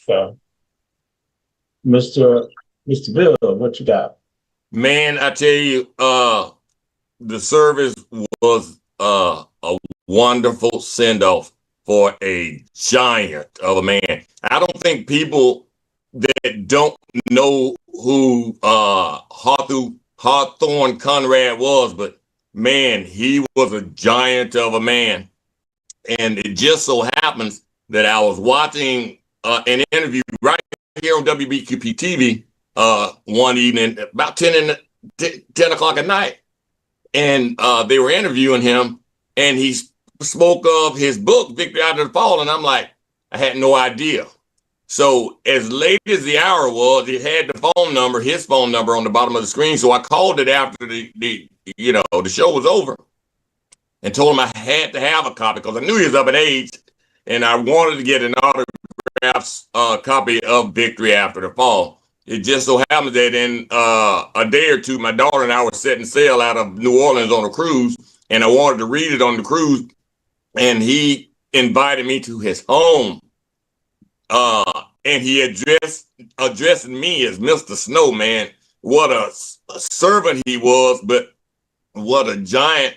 So, Mr. Bill, what you got? Man, I tell you, the service was a wonderful send off for a giant of a man. I don't think people that don't know who Hawthorne Conrad was, but man, he was a giant of a man. And it just so happens that I was watching an interview right here on WBQP TV one evening about 10 o'clock at night. And they were interviewing him, and he spoke of his book, Victory After the Fall. And I'm like, I had no idea. So as late as the hour was, it had his phone number on the bottom of the screen. So I called it after the show was over and told him I had to have a copy because I knew he was up in age and I wanted to get an autographed copy of Victory After the Fall. It just so happens that in a day or two, my daughter and I were setting sail out of New Orleans on a cruise, and I wanted to read it on the cruise, and he invited me to his home. And he addressed me as Mr. Snowman. What a servant he was, but what a giant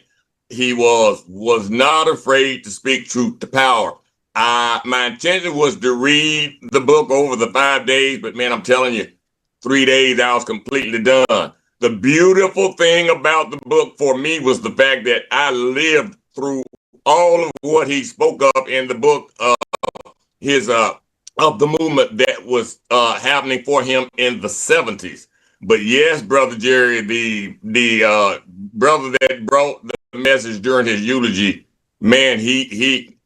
he was not afraid to speak truth to power. My intention was to read the book over the 5 days, but man, I'm telling you, 3 days I was completely done. The beautiful thing about the book for me was the fact that I lived through all of what he spoke of in the book, of the movement that was happening for him in the 70s. But yes, Brother Jerry, the brother that brought the message during his eulogy, man, he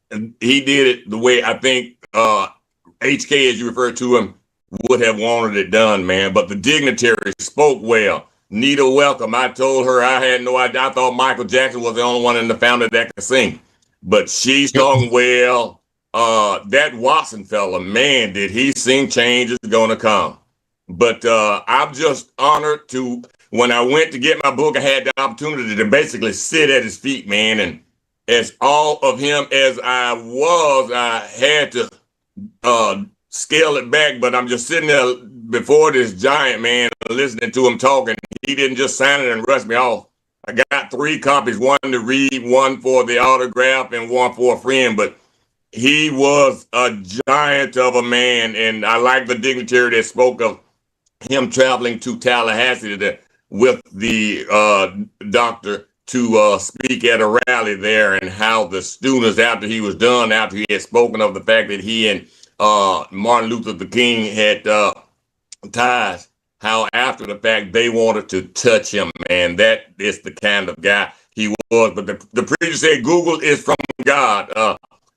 did it the way I think HK, as you refer to him, would have wanted it done, man. But the dignitary spoke well. Nita Welcome, I told her I had no idea. I thought Michael Jackson was the only one in the family that could sing. But she sung well. That Watson fella, man, did he sing Change Is Gonna Come. But I'm just honored to, when I went to get my book, I had the opportunity to basically sit at his feet, man. And as all of him as I had to scale it back, but I'm just sitting there before this giant, man, listening to him talking. He didn't just sign it and rush me off. I got 3 copies, one to read, one for the autograph, and one for a friend. But he was a giant of a man, and I like the dignitary that spoke of him traveling to Tallahassee with the doctor to speak at a rally there, and how the students, after he was done, after he had spoken of the fact that he and Martin Luther King had ties, how after the fact they wanted to touch him, man. That is the kind of guy he was. But the preacher said Google is from God.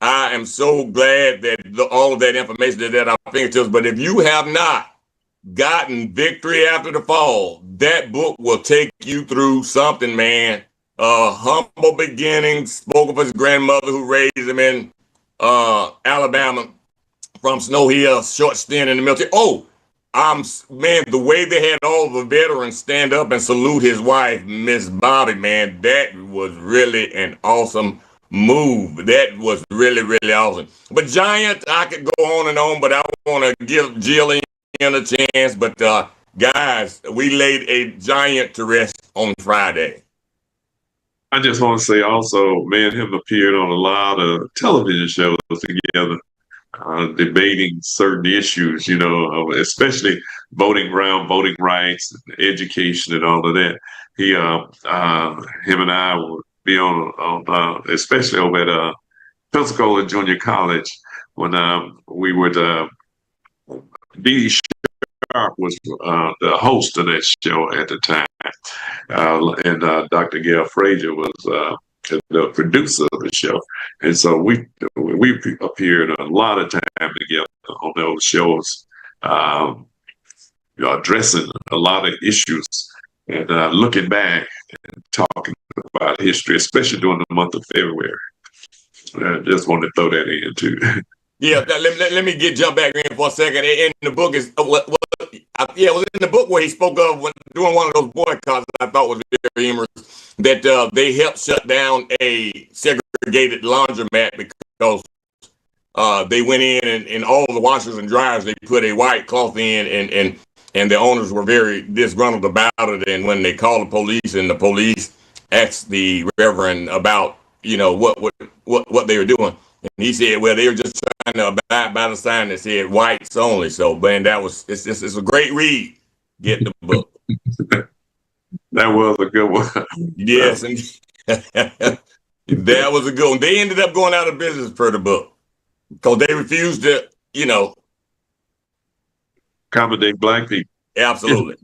I am so glad that all of that information is at our fingertips. But if you have not gotten Victory After the Fall, that book will take you through something, man. Humble beginnings, spoke of his grandmother who raised him in Alabama from Snow Hill, short stint in the military. Oh, man, the way they had all the veterans stand up and salute his wife, Miss Bobby, man, that was really an awesome move. That was really, really awesome. But Giant, I could go on and on, but I want to give Jillian a chance. But guys, we laid a giant to rest on Friday. I just want to say also, me and him appeared on a lot of television shows together, debating certain issues, especially voting rights, education, and all of that. Him and I would be on especially over at Pensacola Junior College when we would. Dee Sharp was the host of that show at the time, and Dr. Gail Frazier was the producer of the show, and so we appeared a lot of time together on those shows, addressing a lot of issues and looking back and talking about history, especially during the month of February. I just wanted to throw that in too. Yeah, let me jump back in for a second. In the book it was in the book where he spoke of when doing one of those boycotts that I thought was very humorous, that they helped shut down a segregated laundromat because they went in and all the washers and dryers, they put a white cloth in, and the owners were very disgruntled about it. And when they called the police, and the police asked the reverend about what they were doing, and he said, well, they were just trying to abide by the sign that said whites only. So, man, it's a great read. Get the book. That was a good one. Yes, and that was a good one. They ended up going out of business per the book because they refused to, accommodate Black people. Absolutely.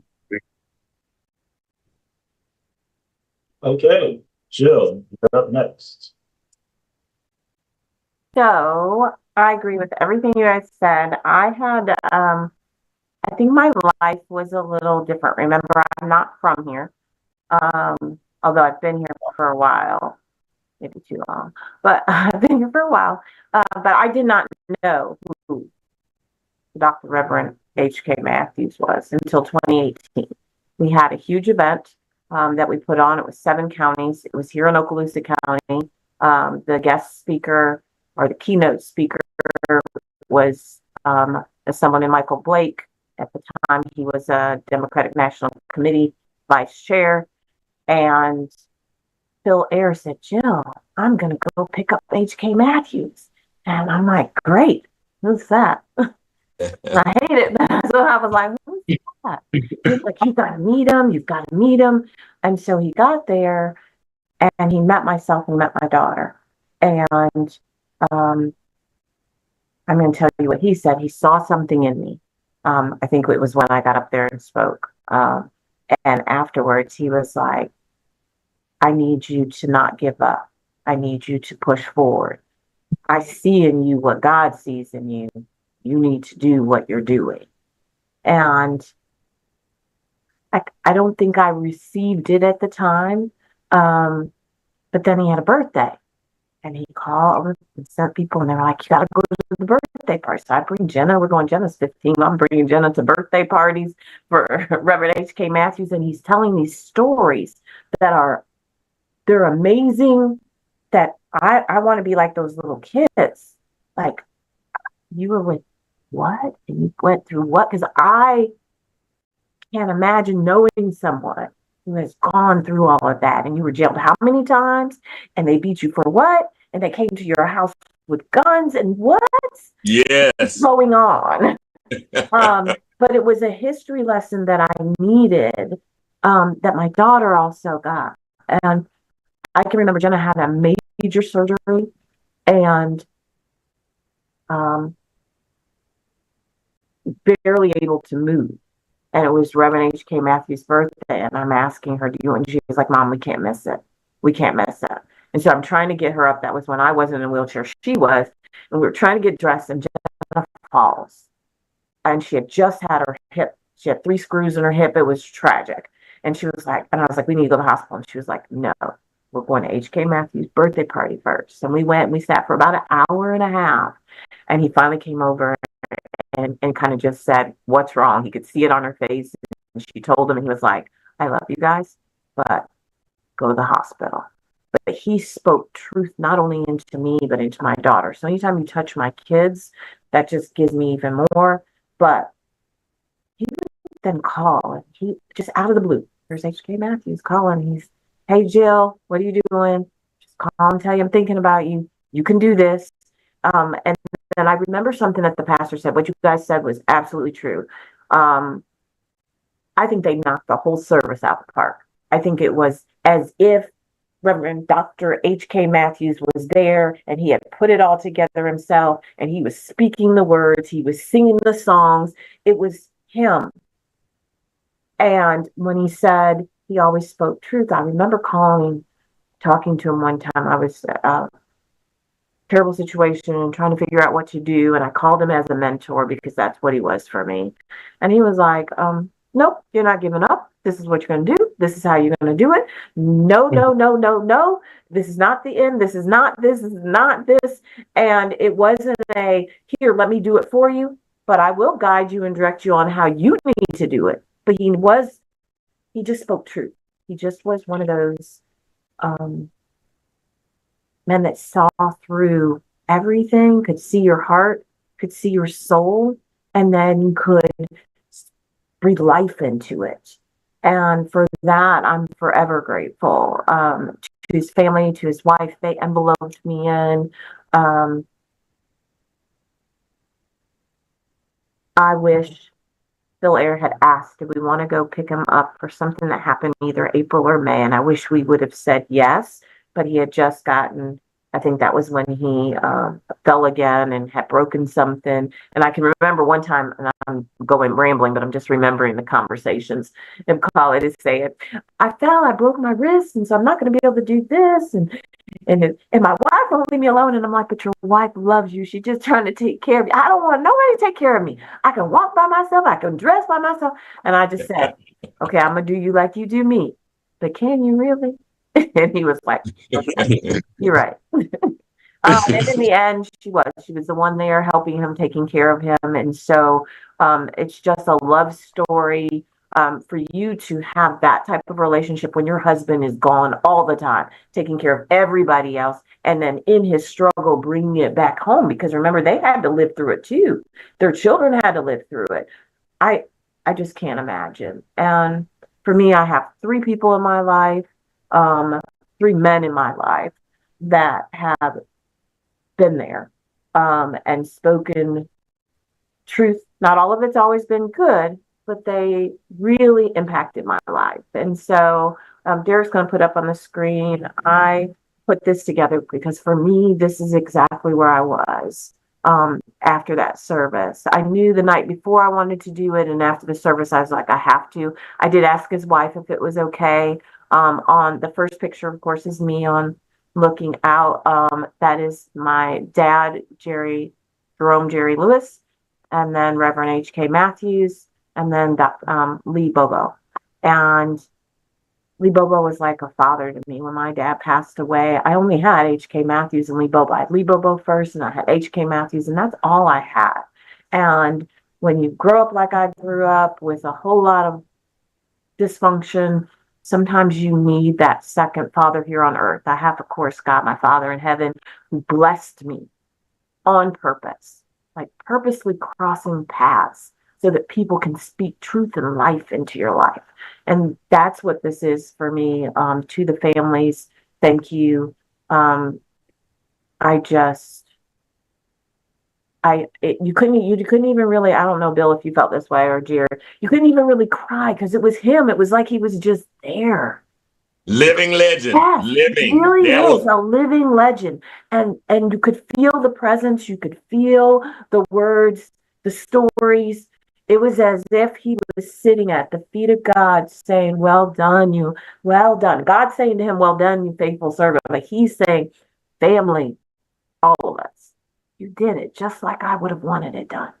Okay, Jill, you're up next. So I agree with everything you guys said. I think my life was a little different. Remember, I'm not from here. Although I've been here for a while, maybe too long, but I've been here for a while. But I did not know who Dr. Reverend H.K. Matthews was until 2018. We had a huge event that we put on. It was 7 counties. It was here in Okaloosa County. The guest speaker, or the keynote speaker, was Assemblyman Michael Blake. At the time, he was a Democratic National Committee vice chair. And Phil Ayre said, Jill, I'm going to go pick up H.K. Matthews. And I'm like, great. Who's that? I hate it. So I was like, who's that? He's like, you got to meet him. You've got to meet him. And so he got there and he met myself and met my daughter. And I'm going to tell you what he said. He saw something in me. I think it was when I got up there and spoke. And afterwards, he was like, I need you to not give up. I need you to push forward. I see in you what God sees in you. You need to do what you're doing. And I don't think I received it at the time. But then he had a birthday. And he called and sent people, and they were like, you got to go to the birthday party. So I bring Jenna. We're going, Jenna's 15. I'm bringing Jenna to birthday parties for Reverend H.K. Matthews. And he's telling these stories they're amazing, that I want to be like those little kids. Like, you were with what? And you went through what? Because I can't imagine knowing someone who has gone through all of that. And you were jailed how many times? And they beat you for what? And they came to your house with guns and what? Yes. What's going on? But it was a history lesson that I needed, that my daughter also got. And I can remember Jenna had a major surgery and barely able to move. And it was Reverend H.K. Matthews' birthday. And I'm asking her, do you want? She was like, Mom, we can't miss it. We can't miss it. And so I'm trying to get her up. That was when I wasn't in a wheelchair. She was. And we were trying to get dressed, and Jenna falls. And she had just had her hip. She had 3 screws in her hip. It was tragic. And she was like, and I was like, we need to go to the hospital. And she was like, no, we're going to H.K. Matthews' birthday party first. And we went and we sat for about an hour and a half. And he finally came over and kind of just said, what's wrong? He could see it on her face. And she told him, and he was like, I love you guys, but go to the hospital. But he spoke truth not only into me, but into my daughter. So anytime you touch my kids, that just gives me even more. But he would then call, and he just out of the blue, there's H.K. Matthews calling. He's, hey, Jill, what are you doing? Just call and tell you I'm thinking about you. You can do this. And I remember something that the pastor said. What you guys said was absolutely true. I think they knocked the whole service out of the park. I think it was as if Reverend Dr. H.K. Matthews was there and he had put it all together himself, and he was speaking the words, he was singing the songs. It was him. And when he said he always spoke truth, I remember talking to him one time. I was terrible situation and trying to figure out what to do. And I called him as a mentor because that's what he was for me. And he was like, nope, you're not giving up. This is what you're going to do. This is how you're going to do it. No, no, no, no, no. This is not the end. This is not this. This is not this. And it wasn't a, here, let me do it for you, but I will guide you and direct you on how you need to do it. But he just spoke truth. He just was one of those, men that saw through everything, could see your heart, could see your soul, and then could breathe life into it. And for that, I'm forever grateful to his family, to his wife. They enveloped me in. I wish Bill Ayer had asked, did we want to go pick him up for something that happened either April or May? And I wish we would have said yes, but he had just gotten, I think that was when he fell again and had broken something. And I can remember one time, and I'm going rambling, but I'm just remembering the conversations, him call it and say it, I fell, I broke my wrist, and so I'm not going to be able to do this. And my wife won't leave me alone. And I'm like, but your wife loves you. She's just trying to take care of you. I don't want nobody to take care of me. I can walk by myself. I can dress by myself. And I just said, okay, I'm going to do you like you do me. But can you really? And he was like, okay, you're right. And in the end, she was the one there helping him, taking care of him. And so it's just a love story for you to have that type of relationship when your husband is gone all the time, taking care of everybody else. And then in his struggle, bringing it back home, because remember, they had to live through it too. Their children had to live through it. I just can't imagine. And for me, I have 3 people in my life, 3 men in my life that have been there and spoken truth. Not all of it's always been good, but they really impacted my life. And so Derek's going to put up on the screen, I put this together because for me, this is exactly where I was after that service. I knew the night before I wanted to do it, and after the service, I was like, I have to. I did ask his wife if it was okay. On the first picture, of course, is me on looking out. That is my dad, Jerome Jerry Lewis, and then Reverend H.K. Matthews, and then Lee Bobo. And Lee Bobo was like a father to me. When my dad passed away, I only had H.K. Matthews and Lee Bobo. I had Lee Bobo first, and I had H.K. Matthews, and that's all I had. And when you grow up like I grew up with a whole lot of dysfunction, sometimes you need that second father here on earth. I have, of course, God, my Father in heaven, who blessed me on purpose, like purposely crossing paths so that people can speak truth and life into your life. And that's what this is for me. To the families, thank you. You couldn't even really, I don't know, Bill, if you felt this way, or Jared, you couldn't even really cry because it was him. It was like he was just there. Living legend. Yes, Living. really That is was a living legend. And you could feel the presence, you could feel the words, the stories. It was as if he was sitting at the feet of God saying, "Well done, you, well done." God saying to him, "Well done, you faithful servant." But he's saying, "Family, all of us, you did it just like I would have wanted it done."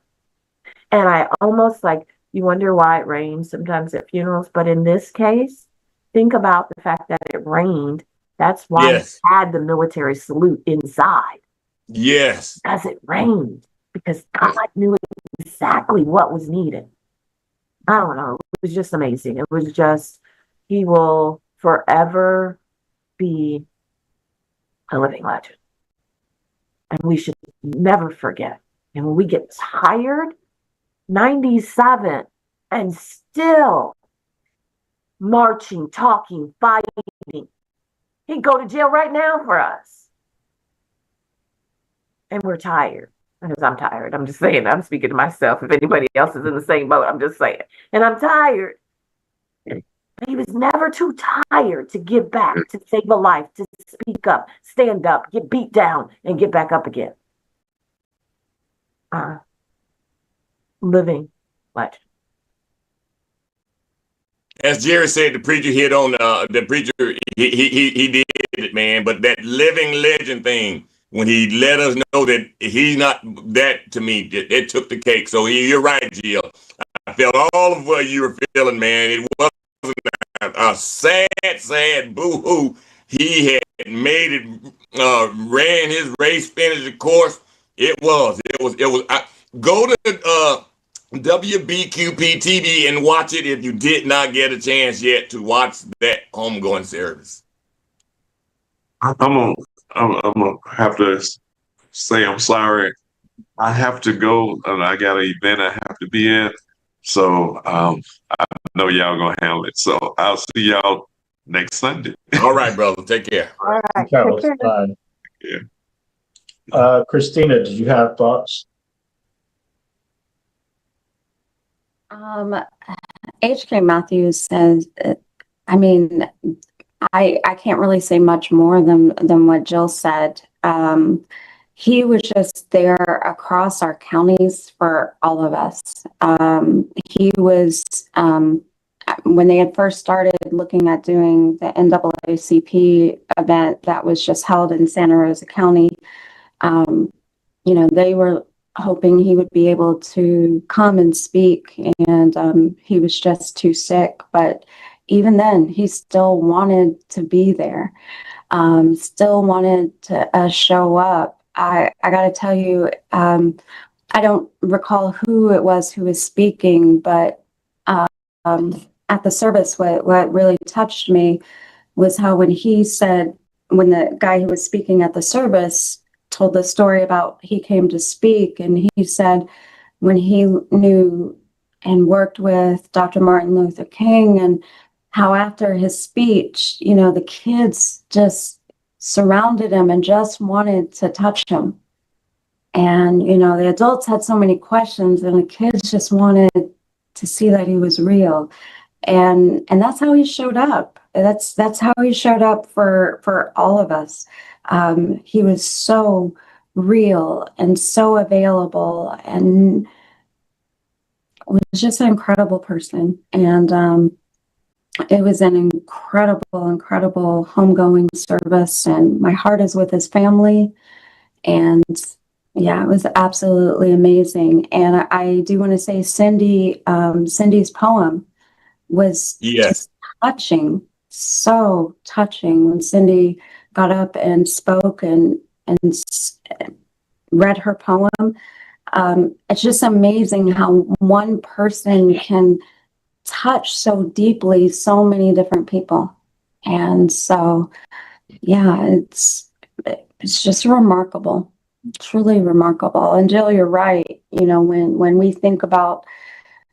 And I almost like, you wonder why it rains sometimes at funerals, but in this case, think about the fact that it rained. That's why he yes. had the military salute inside, Yes. as it rained, because God knew exactly what was needed. I don't know. It was just amazing. It was just, he will forever be a living legend. And we should never forget. And when we get tired, 97 and still marching, talking, fighting. He'd go to jail right now for us. And we're tired. Because I'm tired. I'm just saying, I'm speaking to myself. If anybody else is in the same boat, I'm just saying. And I'm tired. But he was never too tired to give back, to save a life, to speak up, stand up, get beat down, and get back up again. Living legend. As Jerry said, the preacher hit on the preacher. He did it, man. But that living legend thing, when he let us know that he's not that, to me, it took the cake. So you're right, Jill. I felt all of what you were feeling, man. It wasn't a sad boo-hoo. He had made it, ran his race, finished the course. Go to WBQP TV and watch it if you did not get a chance yet to watch that homegoing service. I'm gonna have to say I'm sorry. I have to go, and I got an event I have to be in. So I know y'all gonna handle it. So I'll see y'all next Sunday. All right, brother. Take care. All right. Carol, Take care. fine. Yeah. Christina, did you have thoughts? H.K. Matthews says, I mean, I can't really say much more than what Jill said. He was just there across our counties for all of us. He was, when they had first started looking at doing the NAACP event that was just held in Santa Rosa County, they were hoping he would be able to come and speak, and he was just too sick. But even then, he still wanted to be there, still wanted to show up. I got to tell you, I don't recall who it was who was speaking, but at the service, what really touched me was how when the guy who was speaking at the service told the story about he came to speak, and he said when he knew and worked with Dr. Martin Luther King, and how after his speech, the kids just surrounded him and just wanted to touch him. And, the adults had so many questions, and the kids just wanted to see that he was real. And that's how he showed up. That's how he showed up for all of us. He was so real and so available, and was just an incredible person. And it was an incredible homegoing service, and my heart is with his family. And yeah, it was absolutely amazing. And I do want to say Cindy's poem was Yes. just touching, so touching, when Cindy got up and spoke and read her poem. It's just amazing how one person can touch so deeply so many different people. And so, yeah, it's just remarkable, truly remarkable. And Jill, you're right. When we think about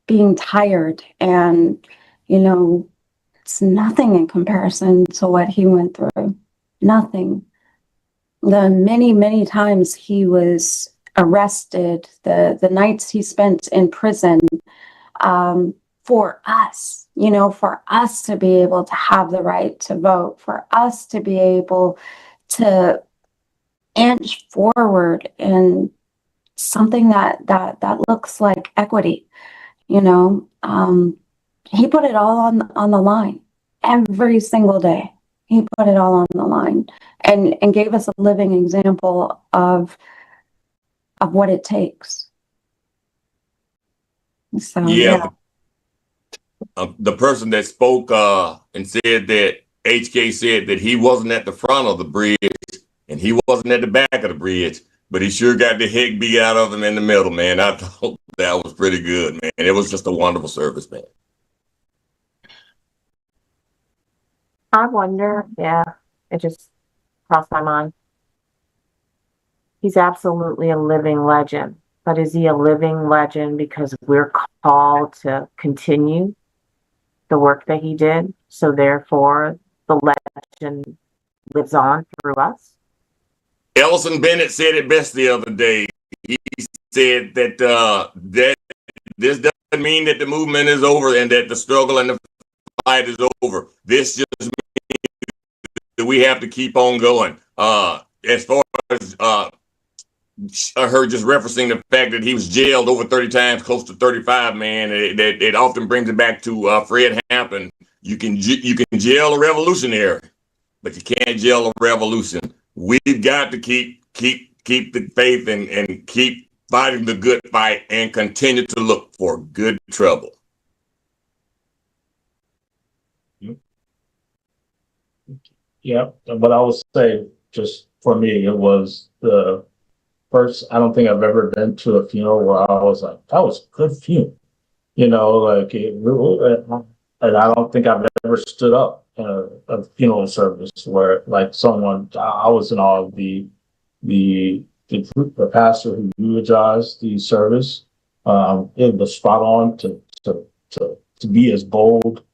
being tired, and it's nothing in comparison to what he went through. Nothing. The many times he was arrested, the nights he spent in prison, for us, you know, for us to be able to have the right to vote, for us to be able to inch forward in something that looks like equity, you know. He put it all on the line every single day. He put it all on the line and gave us a living example of what it takes. So Yeah, yeah. the person that spoke and said that HK said that he wasn't at the front of the bridge and he wasn't at the back of the bridge, but he sure got the heck beat out of him in the middle, man. I thought that was pretty good, man. It was just a wonderful service, man. I wonder, yeah, it just crossed my mind. He's absolutely a living legend, but is he a living legend because we're called to continue the work that he did? So therefore, the legend lives on through us? Ellison Bennett said it best the other day. He said that that this doesn't mean that the movement is over and that the struggle and the fight is over. This just means that we have to keep on going. As far as I heard just referencing the fact that he was jailed over 30 times, close to 35, man, it often brings it back to Fred Hampton. You can jail a revolutionary, but you can't jail a revolution. We've got to keep the faith and keep fighting the good fight and continue to look for good trouble. Yeah, but I would say, just for me, it was the first. I don't think I've ever been to a funeral where I was like, that was a good funeral. You know, like and I don't think I've ever stood up in a funeral service where like someone. I was in awe of the pastor who eulogized the service. It was spot on to be as bold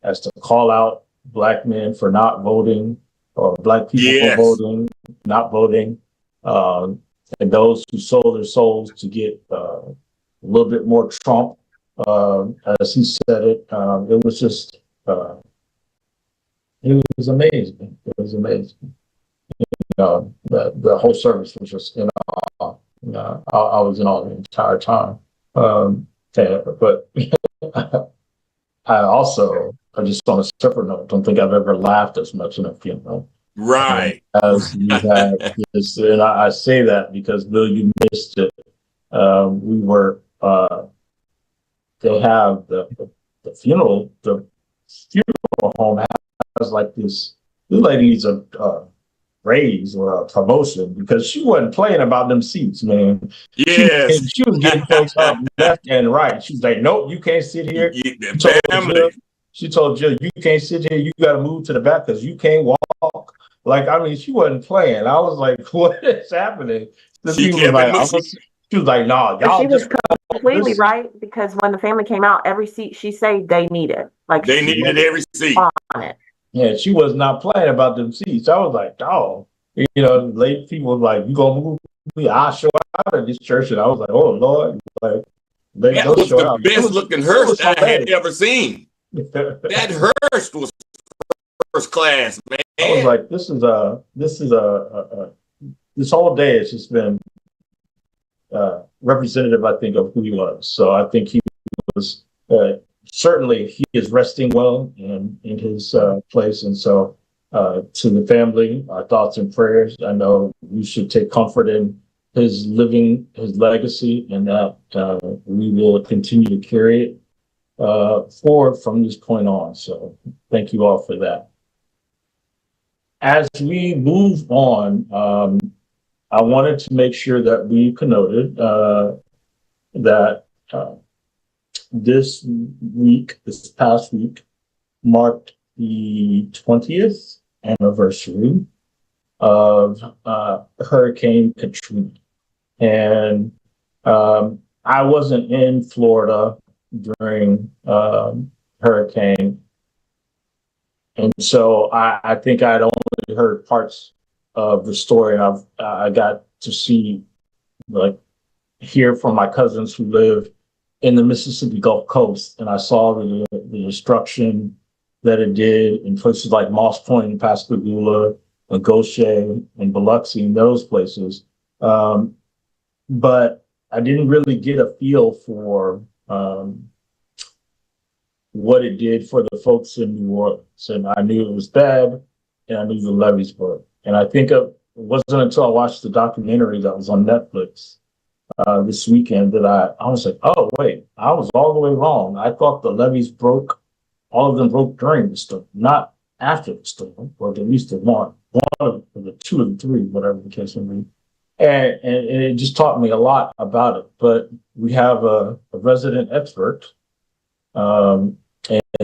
as to call out Black men for not voting, or Black people for voting, not voting, and those who sold their souls to get a little bit more Trump, as he said it. It was just, it was amazing. It was amazing. The whole service was just in awe. I was in awe the entire time. But I just on a separate note, don't think I've ever laughed as much in a funeral. Right. As we had this, and I say that because Bill, you missed it. We were, they have the funeral home has like this lady needs a raise or a promotion because she wasn't playing about them seats, man. Yes. She was getting folks up left and right. She was like, nope, you can't sit here. She told Jill, you can't sit here. You got to move to the back because you can't walk. Like, I mean, she wasn't playing. I was like, what is happening? She was like, nah, y'all. She was completely right, because when the family came out, every seat she said they needed. Like, they needed every seat on it. Yeah, she was not playing about them seats. I was like, oh, you know, late people was like, you gonna move me? I'll show out of this church. And I was like, oh Lord, like that was the best looking hearse I had ever seen. That hearse was first class, man. I was like, this whole day has just been representative, I think, of who he was. So I think he was certainly he is resting well in his place. And so to the family, our thoughts and prayers. I know we should take comfort in his legacy, and that we will continue to carry it forward from this point on. So thank you all for that. As we move on, I wanted to make sure that we connoted that this past week, marked the 20th anniversary of Hurricane Katrina. And I wasn't in Florida during hurricane. And so I think I'd only heard parts of the story, and I got to see, like, hear from my cousins who live in the Mississippi Gulf Coast, and I saw the destruction that it did in places like Moss Point and Pascagoula, and Goshen and Biloxi, and those places. But I didn't really get a feel for what it did for the folks in New Orleans. And I knew it was bad, and I knew the levees were. And I think it wasn't until I watched the documentary that was on Netflix this weekend that I was like, oh, wait, I was all the way wrong. I thought the levees broke, all of them broke during the storm, not after the storm, or at least the one of the two of the three, whatever the case may be. And it just taught me a lot about it. But we have a resident expert, and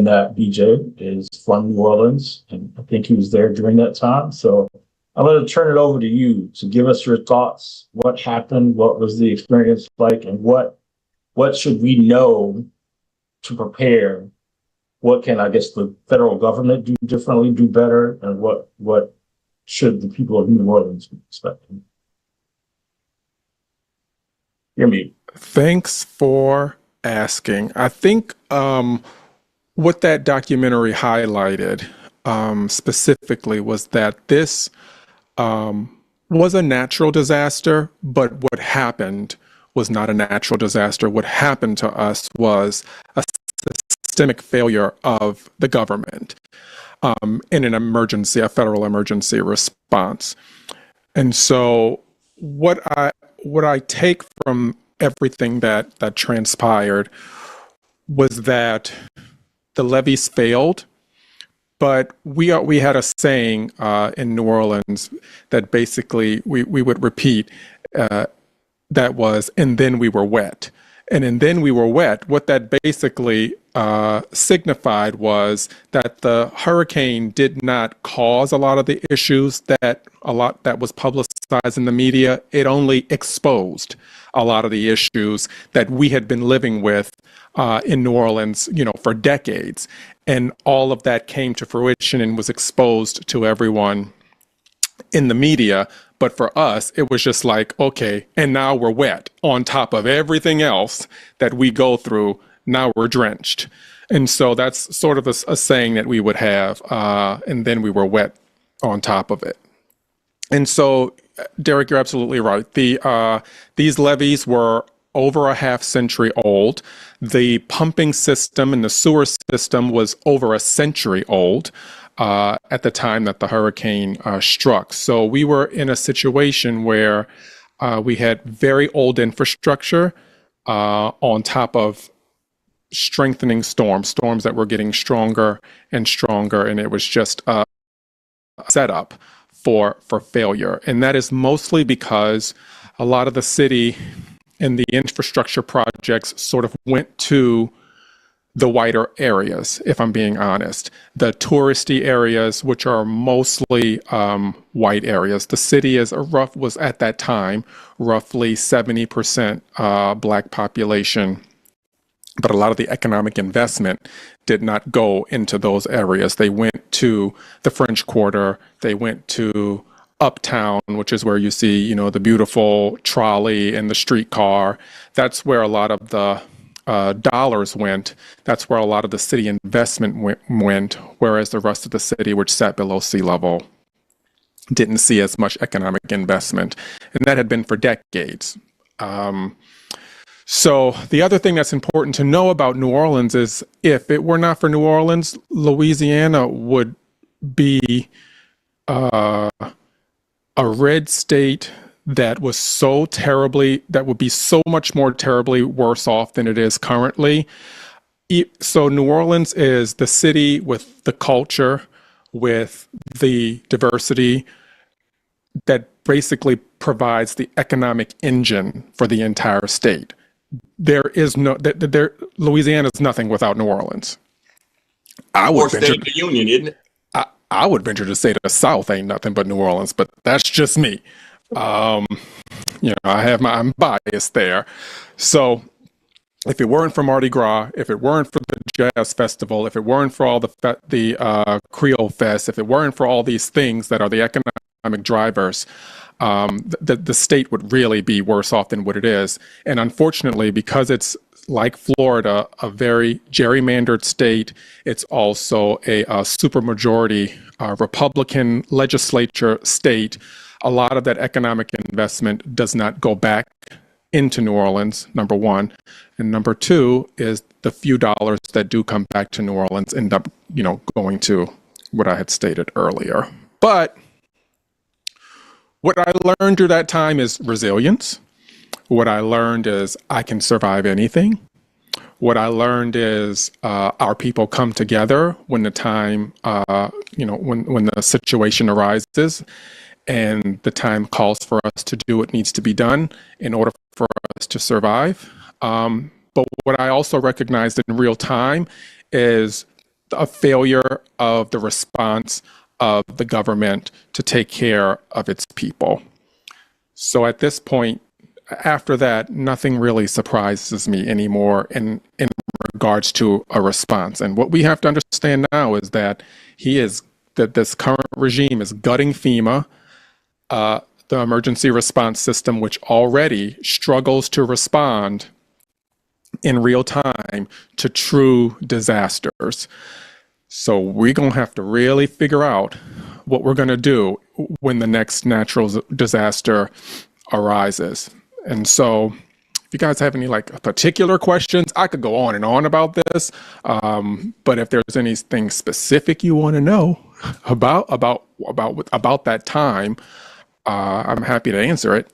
that BJ is from New Orleans, and I think he was there during that time. So I'm going to turn it over to you to give us your thoughts. What happened? What was the experience like? And what should we know to prepare? What can, I guess, the federal government do differently, do better? And what should the people of New Orleans be expecting? Hear me. Thanks for asking. I think what that documentary highlighted specifically was that this was a natural disaster, but what happened was not a natural disaster. What happened to us was a systemic failure of the government in an emergency, a federal emergency response. And so what I take from everything that transpired was that the levees failed, but we had a saying in New Orleans that basically we would repeat that was, and then we were wet. And then we were wet. What that basically signified was that the hurricane did not cause a lot of the issues that was publicized in the media. It only exposed a lot of the issues that we had been living with in New Orleans, for decades. And all of that came to fruition and was exposed to everyone in the media. But for us, it was just like, okay, and now we're wet on top of everything else that we go through. Now we're drenched. And so that's sort of a saying that we would have. And then we were wet on top of it. And so, Derek, you're absolutely right. These levees were over a half century old. The pumping system and the sewer system was over a century old at the time that the hurricane struck. So we were in a situation where we had very old infrastructure on top of strengthening storms that were getting stronger and stronger, and it was just a setup for failure. And that is mostly because a lot of the city and the infrastructure projects sort of went to the whiter areas, if I'm being honest. The touristy areas, which are mostly white areas. The city was at that time roughly 70% Black population. But a lot of the economic investment did not go into those areas. They went to the French Quarter. They went to Uptown, which is where you see, the beautiful trolley and the streetcar. That's where a lot of the dollars went. That's where a lot of the city investment went, whereas the rest of the city, which sat below sea level, didn't see as much economic investment. And that had been for decades. So the other thing that's important to know about New Orleans is if it were not for New Orleans, Louisiana would be a red state that would be so much more terribly worse off than it is currently. So New Orleans is the city with the culture, with the diversity that basically provides the economic engine for the entire state. Louisiana is nothing without New Orleans. I would venture the Union, isn't it? I would venture to say the South ain't nothing but New Orleans, but that's just me. I'm biased there. So if it weren't for Mardi Gras, if it weren't for the Jazz Festival, if it weren't for all the Creole Fest, if it weren't for all these things that are the economic drivers, the state would really be worse off than what it is. And unfortunately, because it's like Florida, a very gerrymandered state. It's also a supermajority Republican legislature state. A lot of that economic investment does not go back into New Orleans, number one. And number two is the few dollars that do come back to New Orleans end up, going to what I had stated earlier. But what I learned through that time is resilience. What I learned is I can survive anything. What I learned is our people come together when the time, when the situation arises and the time calls for us to do what needs to be done in order for us to survive. But what I also recognized in real time is a failure of the response of the government to take care of its people. So at this point, after that, nothing really surprises me anymore in regards to a response. And what we have to understand now is that this current regime is gutting FEMA, the emergency response system, which already struggles to respond in real time to true disasters. So we're going to have to really figure out what we're going to do when the next natural disaster arises. And so if you guys have any particular questions, I could go on and on about this. But if there's anything specific you want to know about that time, I'm happy to answer it.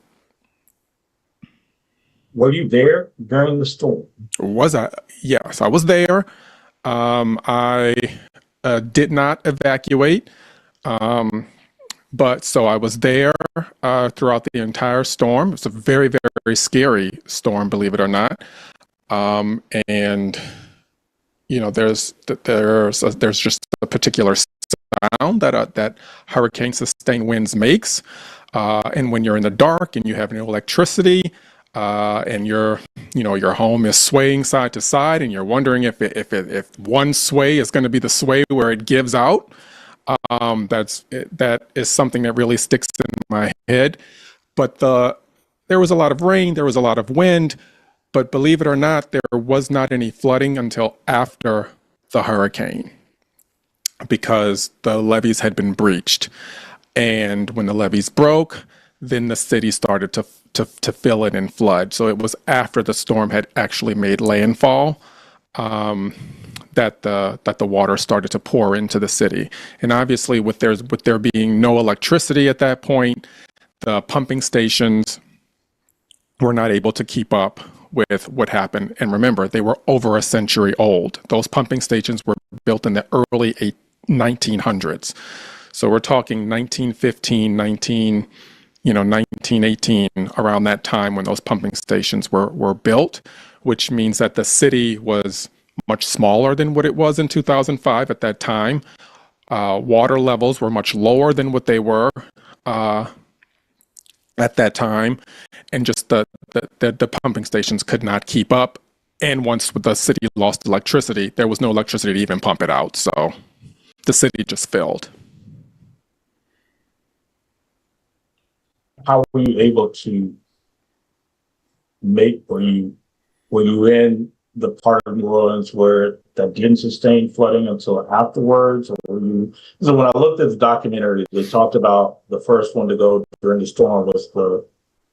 Were you there during the storm? Was I? Yes, I was there. I did not evacuate. But so I was there throughout the entire storm. It's a very, very scary storm, believe it or not. And there's just a particular sound that hurricane sustained winds makes. And when you're in the dark and you have no electricity, and your home is swaying side to side, and you're wondering if one sway is going to be the sway where it gives out. That is something that really sticks in my head. But there was a lot of rain, there was a lot of wind, but believe it or not, there was not any flooding until after the hurricane because the levees had been breached. And when the levees broke, then the city started to fill in and flood. So it was after the storm had actually made landfall that the water started to pour into the city. And obviously, with there being no electricity at that point, the pumping stations were not able to keep up with what happened. And remember, they were over a century old. Those pumping stations were built in the early 1900s. So we're talking 1915, 1918, around that time when those pumping stations were built, which means that the city was much smaller than what it was in 2005 at that time. Water levels were much lower than what they were at that time. And just the pumping stations could not keep up. And once the city lost electricity, there was no electricity to even pump it out. So the city just filled. How were you able to were you in the part of New Orleans where that didn't sustain flooding until afterwards? Or so when I looked at the documentary, they talked about the first one to go during the storm was the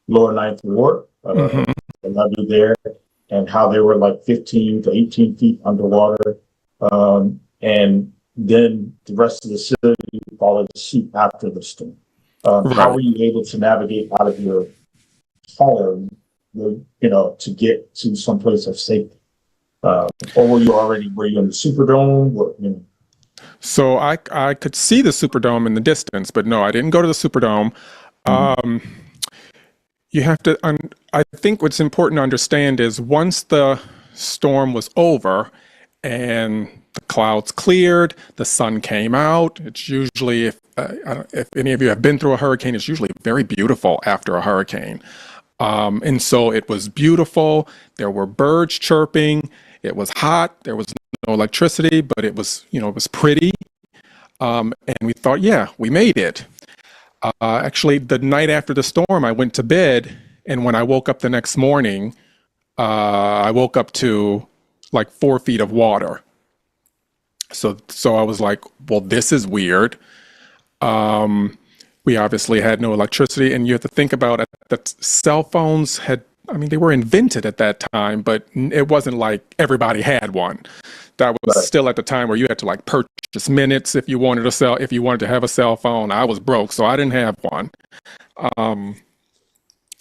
Lower Ninth Ward, the levee there, and how they were like 15 to 18 feet underwater. And then the rest of the city followed suit after the storm. How were you able to navigate out of your home, to get to some place of safety? Or were you in the Superdome? So I could see the Superdome in the distance, but no, I didn't go to the Superdome. You have to, I think what's important to understand is once the storm was over and the clouds cleared, the sun came out. It's usually, if any of you have been through a hurricane, it's usually very beautiful after a hurricane. And so it was beautiful. There were birds chirping. It was hot. There was no electricity, but it was, it was pretty. And we thought, yeah, we made it. Actually, the night after the storm, I went to bed. And when I woke up the next morning, I woke up to like 4 feet of water. So I was like, well, this is weird. We obviously had no electricity, and you have to think about it that cell phones had, I mean, they were invented at that time, but it wasn't like everybody had one. That was still at the time where you had to like purchase minutes if you wanted if you wanted to have a cell phone. I was broke, so I didn't have one.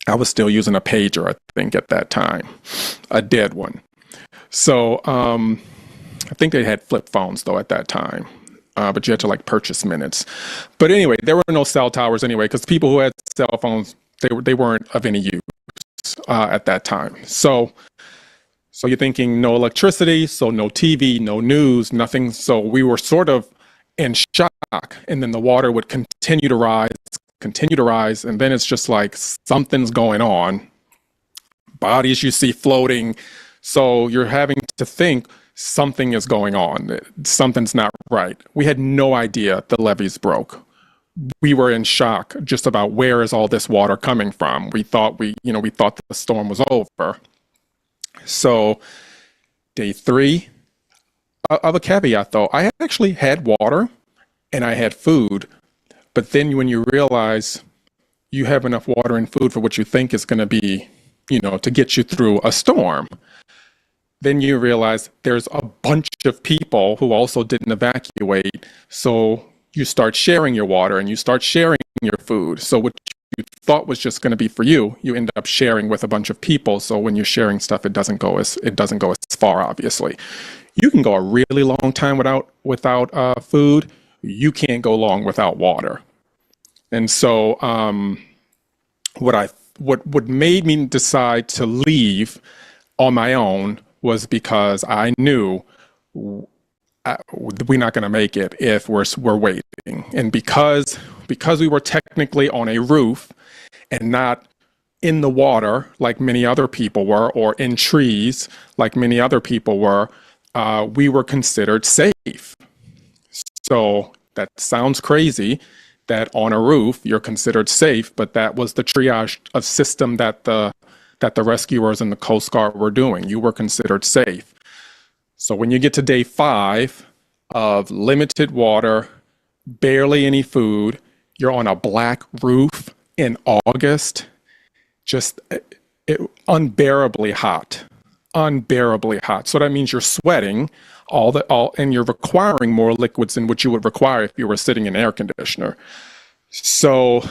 I was still using a pager, I think, at that time, a dead one. So I think they had flip phones though at that time, but you had to like purchase minutes. But anyway, there were no cell towers anyway, because people who had cell phones, they weren't of any use at that time. So you're thinking no electricity, so no TV, no news, nothing. So we were sort of in shock, and then the water would continue to rise, and then it's just like something's going on. Bodies you see floating, so you're having to think something is going on. Something's not right. We had no idea the levees broke. We were in shock just about where is all this water coming from. We thought we thought the storm was over. So day 3 of a caveat though, I actually had water and I had food, but then when you realize you have enough water and food for what you think is going to be, to get you through a storm, then you realize there's a bunch of people who also didn't evacuate. So you start sharing your water and you start sharing your food. So what you thought was just going to be for you, you end up sharing with a bunch of people. So when you're sharing stuff, it doesn't go as far, obviously. You can go a really long time without food. You can't go long without water. And so what made me decide to leave on my own was because I knew we're not going to make it if we're waiting. And because we were technically on a roof and not in the water like many other people were, or in trees like many other people were, we were considered safe. So that sounds crazy that on a roof you're considered safe, but that was the triage of system that the rescuers and the Coast Guard were doing. You were considered safe. So when you get to day 5 of limited water, barely any food, you're on a black roof in August, just unbearably hot. So that means you're sweating and you're requiring more liquids than what you would require if you were sitting in an air conditioner. So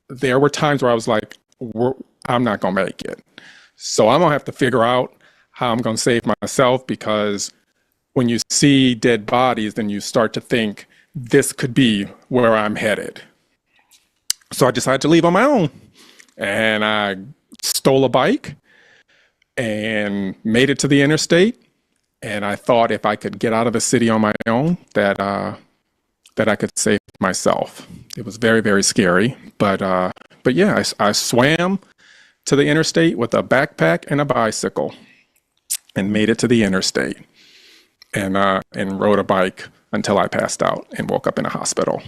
there were times where I was like, I'm not going to make it. So I'm going to have to figure out how I'm going to save myself, because when you see dead bodies, then you start to think this could be where I'm headed. So I decided to leave on my own, and I stole a bike and made it to the interstate. And I thought if I could get out of the city on my own, that I could save myself. It was very, very scary, but yeah, I swam to the interstate with a backpack and a bicycle, and made it to the interstate, and rode a bike until I passed out and woke up in a hospital.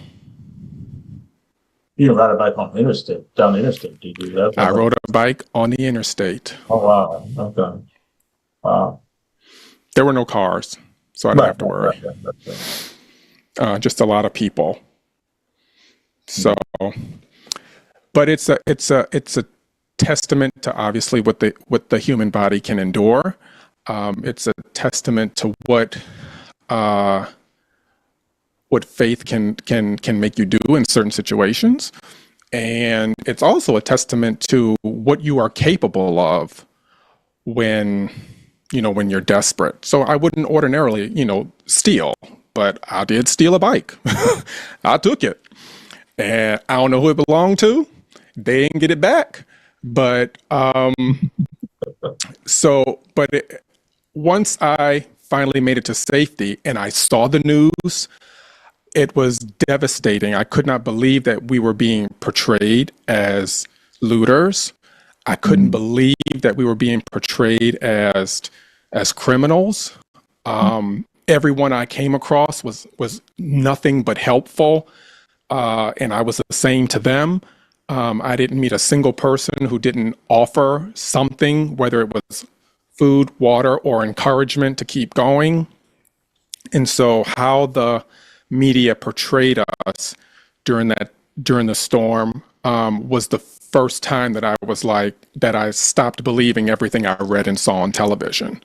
You ride a bike on the interstate, down the interstate? Do you do that? I rode a bike on the interstate. Oh wow! Okay. Wow. There were no cars, so I didn't have to worry. Right. Just a lot of people. So, but it's a testament to obviously what the human body can endure. It's a testament to what faith can make you do in certain situations, and it's also a testament to what you are capable of when you're desperate. So I wouldn't ordinarily steal, but I did steal a bike. I took it, and I don't know who it belonged to. They didn't get it back, but once I finally made it to safety and I saw the news, it was devastating. I could not believe that we were being portrayed as looters. I couldn't believe that we were being portrayed as criminals. Everyone I came across was nothing but helpful, and I was the same to them. I didn't meet a single person who didn't offer something, whether it was food, water, or encouragement to keep going. And so how the media portrayed us during the storm was the first time that I stopped believing everything I read and saw on television.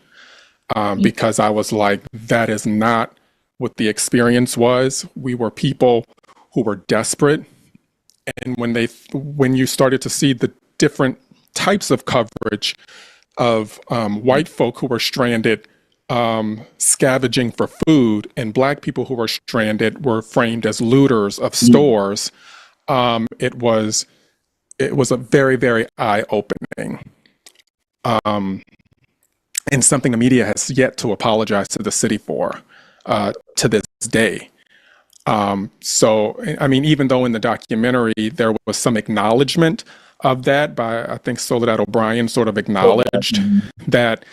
Because I was like, that is not what the experience was. We were people who were desperate. And when you started to see the different types of coverage of white folk who were stranded scavenging for food, and black people who were stranded were framed as looters of stores, it was a very, very eye-opening, and something the media has yet to apologize to the city for to this day. So, I mean, even though in the documentary there was some acknowledgement of that by, I think Soledad O'Brien sort of acknowledged that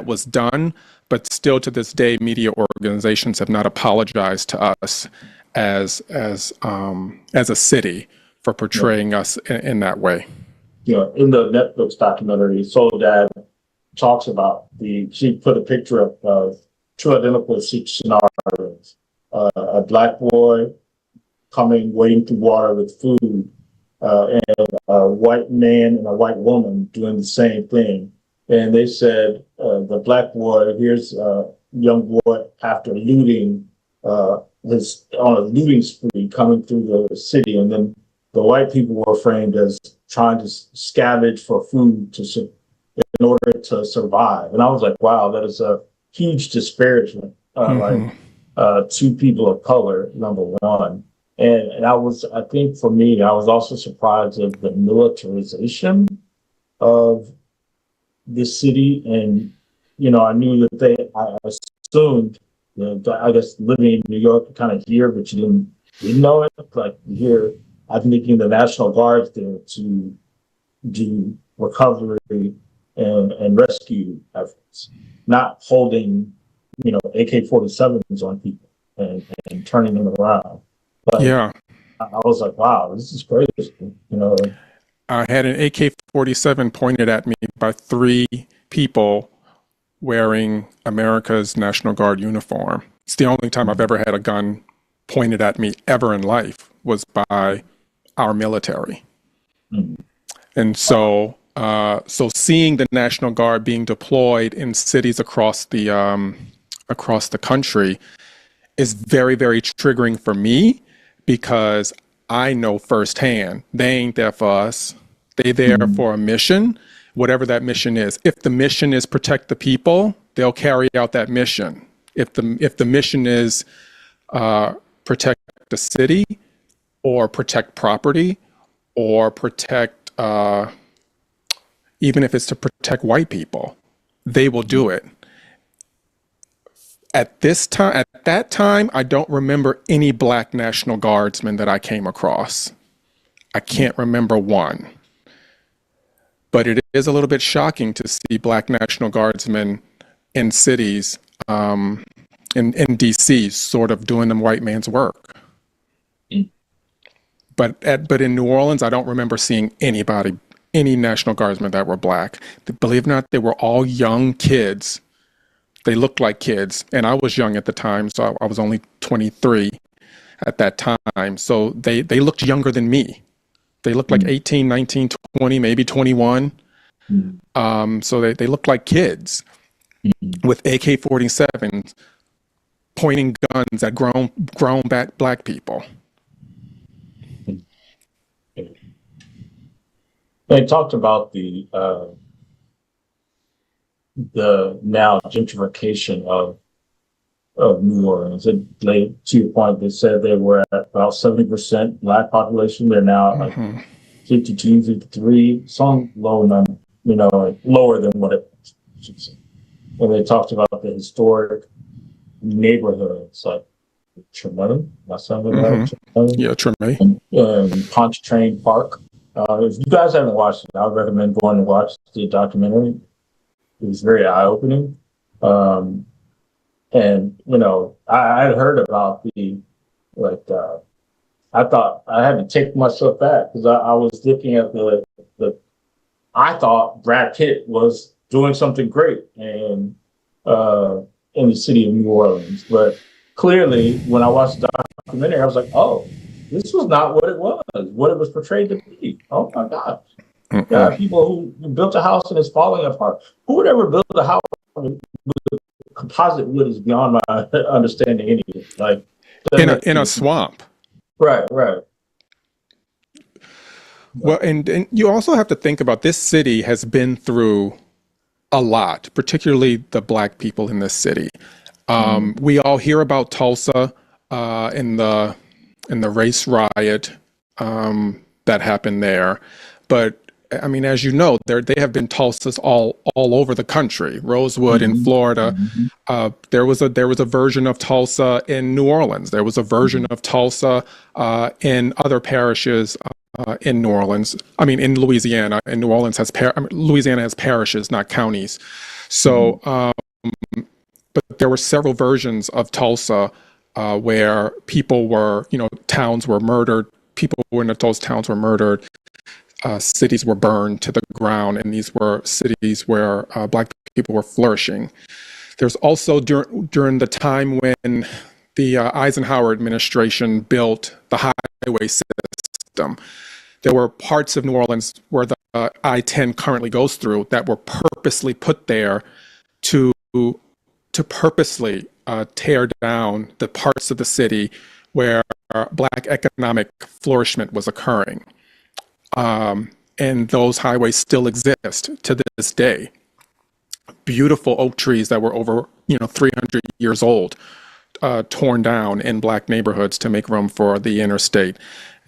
was done, but still to this day, media organizations have not apologized to us as a city for portraying us in that way. Yeah, in the Netflix documentary, Soledad talks about she put a picture of two identical scenarios. A black boy wading through water with food, and a white man and a white woman doing the same thing. And they said, the black boy, here's a young boy after looting, on a looting spree coming through the city. And then the white people were framed as trying to scavenge for food in order to survive. And I was like, wow, that is a huge disparagement. Two people of color, number one. And I think for me, I was also surprised at the militarization of the city. And, I knew that I assumed, I guess living in New York, you kind of hear, but you didn't know it. Like here, I'm thinking the National Guard's there to do recovery and rescue efforts, not holding AK-47s on people and turning them around. But Yeah, I was like, wow, this is crazy. I had an AK-47 pointed at me by 3 people wearing America's National Guard uniform. It's the only time I've ever had a gun pointed at me ever in life was by our military. Mm-hmm. And so seeing the National Guard being deployed in cities across the country is very, very triggering for me, because I know firsthand they ain't there for us. They there for a mission, whatever that mission is. If the mission is protect the people, they'll carry out that mission. If the mission is protect the city, or protect property, or protect even if it's to protect white people, they will do it. At that time, I don't remember any black National Guardsmen that I came across. I can't remember one. But it is a little bit shocking to see black National Guardsmen in cities, in DC, sort of doing the white man's work. But in New Orleans, I don't remember seeing any National Guardsmen that were black. Believe it or not, they were all young kids. They looked like kids, and I was young at the time, so I was only 23 at that time. So they looked younger than me. They looked like 18, 19, 20, maybe 21. So they looked like kids with AK-47s pointing guns at grown black people. They talked about the now gentrification of New Orleans. To your point, they said they were at about 70% black population. They're now like 52, 53, some low number, lower than what it was. And they talked about the historic neighborhoods like Tremont, Yeah, Tremont. Pontchartrain Park. If you guys haven't watched it, I would recommend going to watch the documentary. It was very eye-opening. And, I had heard about the I thought I had to take myself back because I was looking at the I thought Brad Pitt was doing something great in the city of New Orleans. But clearly, when I watched the documentary, I was like, oh, this was not what it was portrayed to be. Oh my gosh. Yeah, people who built a house and it's falling apart. Who would ever build a house with composite wood is beyond my understanding anyway. Like in a swamp. Right, right. Well, and you also have to think about this city has been through a lot, particularly the black people in this city. We all hear about Tulsa in the race riot that happened there, but I mean, as you know, they have been Tulsas all over the country. Rosewood in Florida. There was a version of Tulsa in New Orleans. There was a version of Tulsa in other parishes in New Orleans. I mean, in Louisiana. And New Orleans has Louisiana has parishes, not counties. So, but there were several versions of Tulsa where people were, towns were murdered. People in those towns were murdered. Cities were burned to the ground, and these were cities where black people were flourishing. There's also during the time when the Eisenhower administration built the highway system, there were parts of New Orleans where the I-10 currently goes through that were purposely put there to purposely tear down the parts of the city where black economic flourishment was occurring. And those highways still exist to this day. Beautiful oak trees that were over 300 years old, torn down in black neighborhoods to make room for the interstate.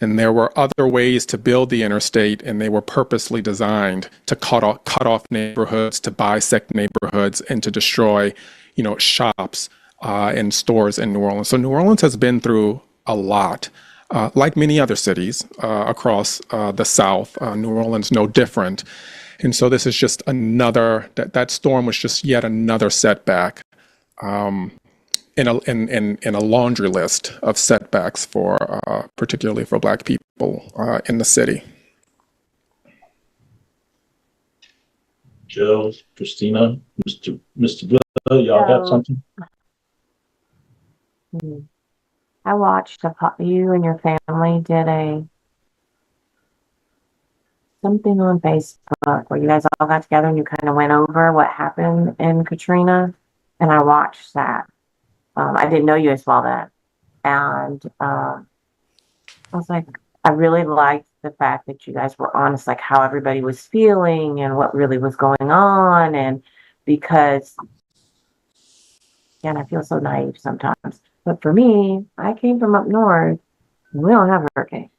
And there were other ways to build the interstate, and they were purposely designed to cut off neighborhoods, to bisect neighborhoods, and to destroy shops and stores in New Orleans. So New Orleans has been through a lot. Like many other cities across the South, New Orleans no different. And so this is just that storm was just yet another setback in a laundry list of setbacks particularly for black people in the city. Joe, Christina, Mr. Bill, y'all got something? I watched you and your family did something on Facebook where you guys all got together and you kind of went over what happened in Katrina, and I watched that. I didn't know you guys saw that, and I was like, I really liked the fact that you guys were honest, like how everybody was feeling and what really was going on, and because, and I feel so naive sometimes, but for me, I came from up north. We don't have hurricanes.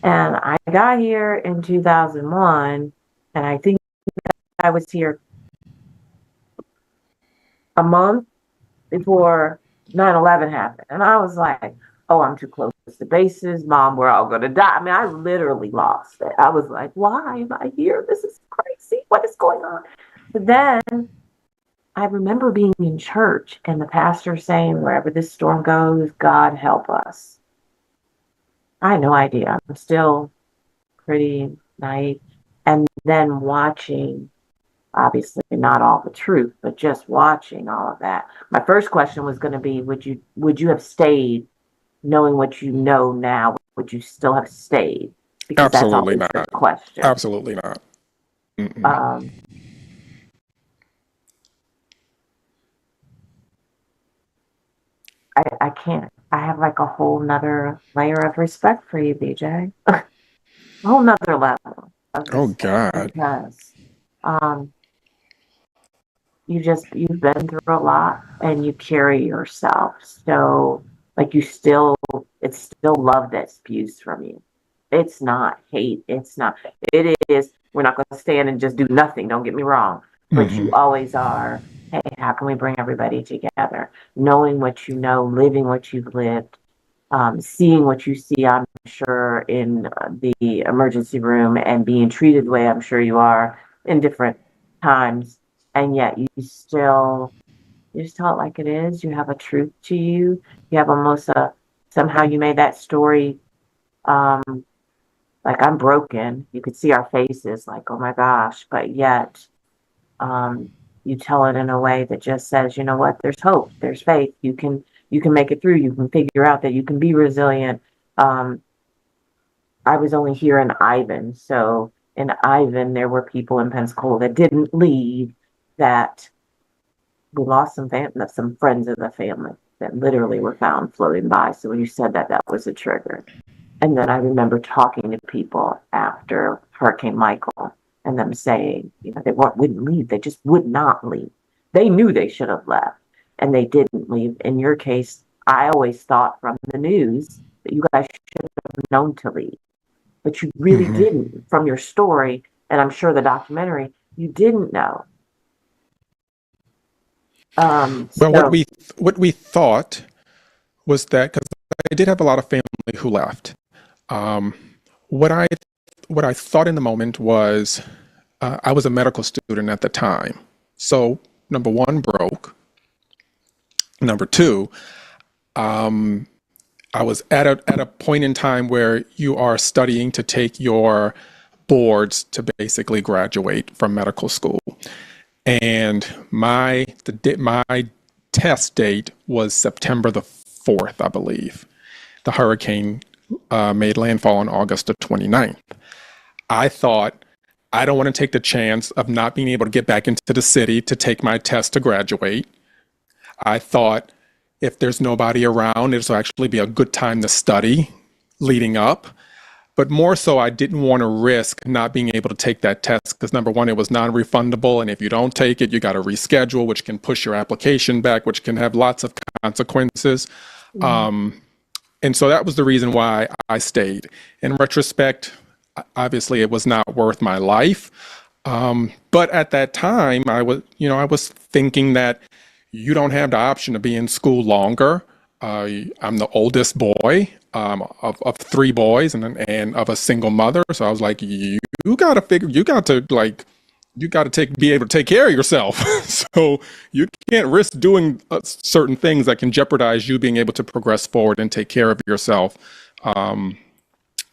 And I got here in 2001, and I think I was here a month before 9/11 happened. And I was like, oh, I'm too close to bases. Mom, we're all going to die. I mean, I literally lost it. I was like, why am I here? This is crazy. What is going on? But then I remember being in church and the pastor saying, wherever this storm goes, God help us. I had no idea. I'm still pretty naive. And then watching, obviously not all the truth, but just watching all of that. My first question was going to be, would you have stayed knowing what you know now? Would you still have stayed? Because Absolutely that's always not. the question. Absolutely not. I can't. I have like a whole nother layer of respect for you, BJ. A whole nother level of Oh respect. God. Because you've been through a lot and you carry yourself. So like it's still love that spews from you. It's not hate. It is, we're not going to stand and just do nothing. Don't get me wrong. But you always are, hey, how can we bring everybody together? Knowing what you know, living what you've lived, seeing what you see, I'm sure, in the emergency room, and being treated the way I'm sure you are in different times. And yet you just tell it like it is. You have a truth to you. You have almost a somehow you made that story, like I'm broken. You could see our faces like, oh my gosh, but yet, you tell it in a way that just says, you know what, there's hope, there's faith. You can make it through. You can figure out that you can be resilient. I was only here in Ivan. So in Ivan, there were people in Pensacola that didn't leave, that we lost some friends of the family that literally were found floating by. So when you said that, that was a trigger. And then I remember talking to people after Hurricane Michael and them saying, you know, wouldn't leave. They just would not leave. They knew they should have left and they didn't leave. In your case, I always thought from the news that you guys should have known to leave, but you really didn't from your story. And I'm sure the documentary, you didn't know. Well, So, what we thought was that, because I did have a lot of family who left. Um, what I what I thought in the moment was, I was a medical student at the time. So number one, broke. Number two, I was at a point in time where you are studying to take your boards to basically graduate from medical school. And my test date was September the 4th, I believe. The hurricane made landfall on August the 29th. I thought, I don't want to take the chance of not being able to get back into the city to take my test to graduate. I thought, if there's nobody around, it'll actually be a good time to study leading up. But more so, I didn't want to risk not being able to take that test because, number one, it was non-refundable. And if you don't take it, you got to reschedule, which can push your application back, which can have lots of consequences. And so that was the reason why I stayed. In retrospect, obviously, it was not worth my life. But at that time, I was thinking that you don't have the option to be in school longer. I'm the oldest boy of three boys and of a single mother. So I was like, you got to be able to take care of yourself. So you can't risk doing certain things that can jeopardize you being able to progress forward and take care of yourself.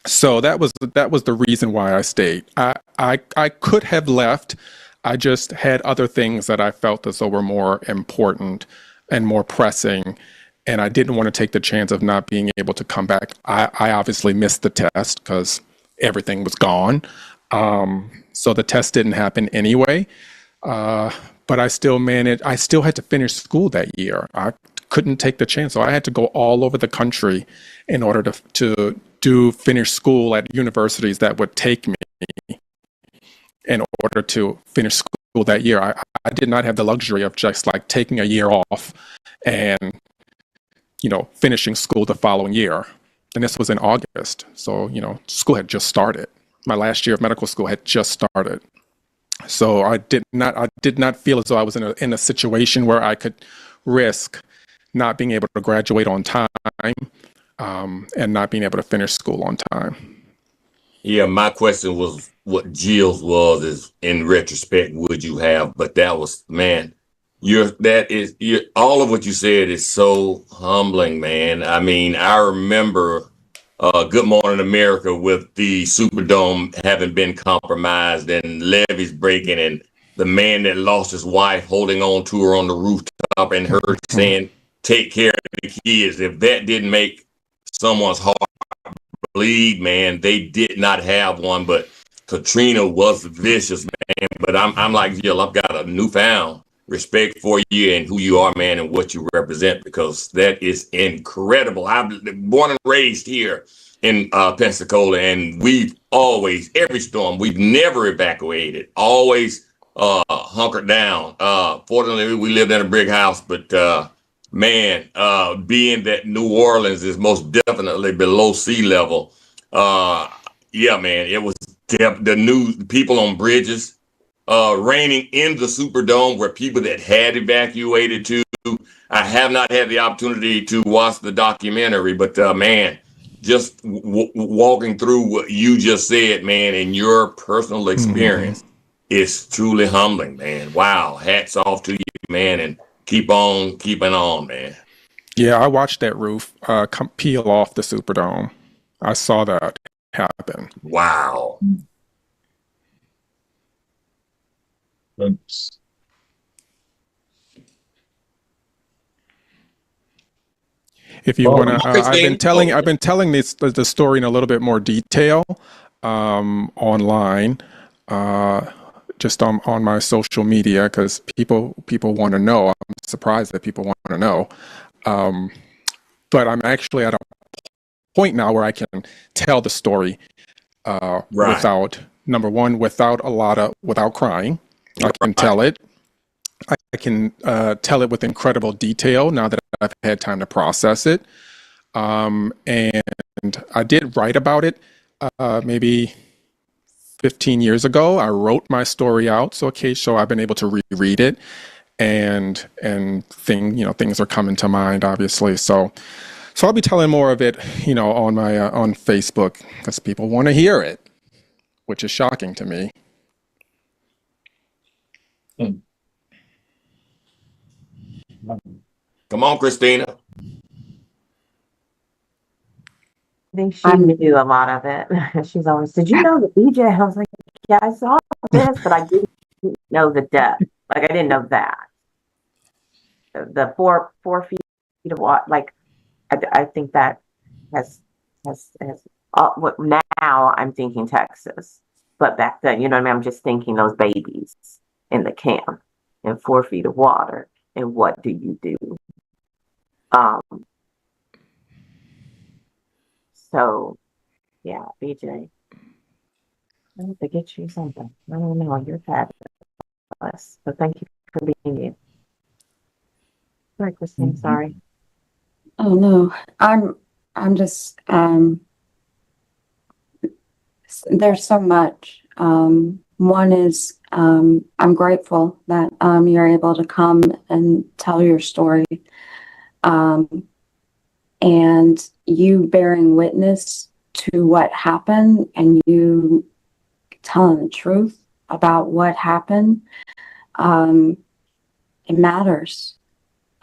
So that was the reason why I stayed. I could have left. I just had other things that I felt as though were more important and more pressing. And I didn't want to take the chance of not being able to come back. I obviously missed the test because everything was gone. So the test didn't happen anyway. But I still had to finish school that year. I couldn't take the chance. So I had to go all over the country in order to finish school at universities that would take me in order to finish school that year. I did not have the luxury of just like taking a year off and, finishing school the following year. And this was in August. So, school had just started. My last year of medical school had just started. So I did not feel as though I was in a situation where I could risk not being able to graduate on time, and not being able to finish school on time. Yeah, my question was what Jill's was is in retrospect, would you have? But that was, man, all of what you said is so humbling, man. I mean, I remember Good Morning America with the Superdome having been compromised and levees breaking, and the man that lost his wife holding on to her on the rooftop and her saying, take care of the kids. If that didn't make someone's heart bleed, man, they did not have one. But Katrina was vicious, man. But I'm like Jill, I've got a newfound respect for you and who you are, man, and what you represent, because that is incredible. I'm born and raised here in Pensacola, and we've always, every storm, we've never evacuated, always hunkered down. Fortunately, we lived in a brick house, but man, being that New Orleans is most definitely below sea level, yeah, man, it was the news, people on bridges, raining in the Superdome where people that had evacuated to. I have not had the opportunity to watch the documentary, but man, just walking through what you just said, man, and your personal experience is truly humbling, man. Wow. Hats off to you, man, and keep on keeping on, man. Yeah, I watched that roof peel off the Superdome. I saw that happen. Wow. Oops. If you Well, want to, Christine. I've been telling the story in a little bit more detail online, just on my social media because people want to know. I'm surprised that people want to know, but I'm actually at a point now where I can tell the story Right. without number one, without crying. I can tell it. I can tell it with incredible detail now that I've had time to process it. And I did write about it maybe 15 years ago. I wrote my story out, so I've been able to reread it, and things are coming to mind, obviously. So I'll be telling more of it, on my on Facebook because people want to hear it, which is shocking to me. Come on, Christina. I think she knew a lot of it. She's always, did you know the BJ? I was like, yeah, I saw this, but I didn't know the depth. Like I didn't know that. The 4 feet of water. Like I think that has what now I'm thinking Texas, but back then, you know what I mean? I'm just thinking those babies in the camp and 4 feet of water. And what do you do? So yeah, BJ, I have to get you something. I don't know. You're fabulous. So thank you for being you. Sorry, Christine. Sorry. Oh no, I'm just there's so much. One is I'm grateful that you're able to come and tell your story, and you bearing witness to what happened and you telling the truth about what happened. It matters.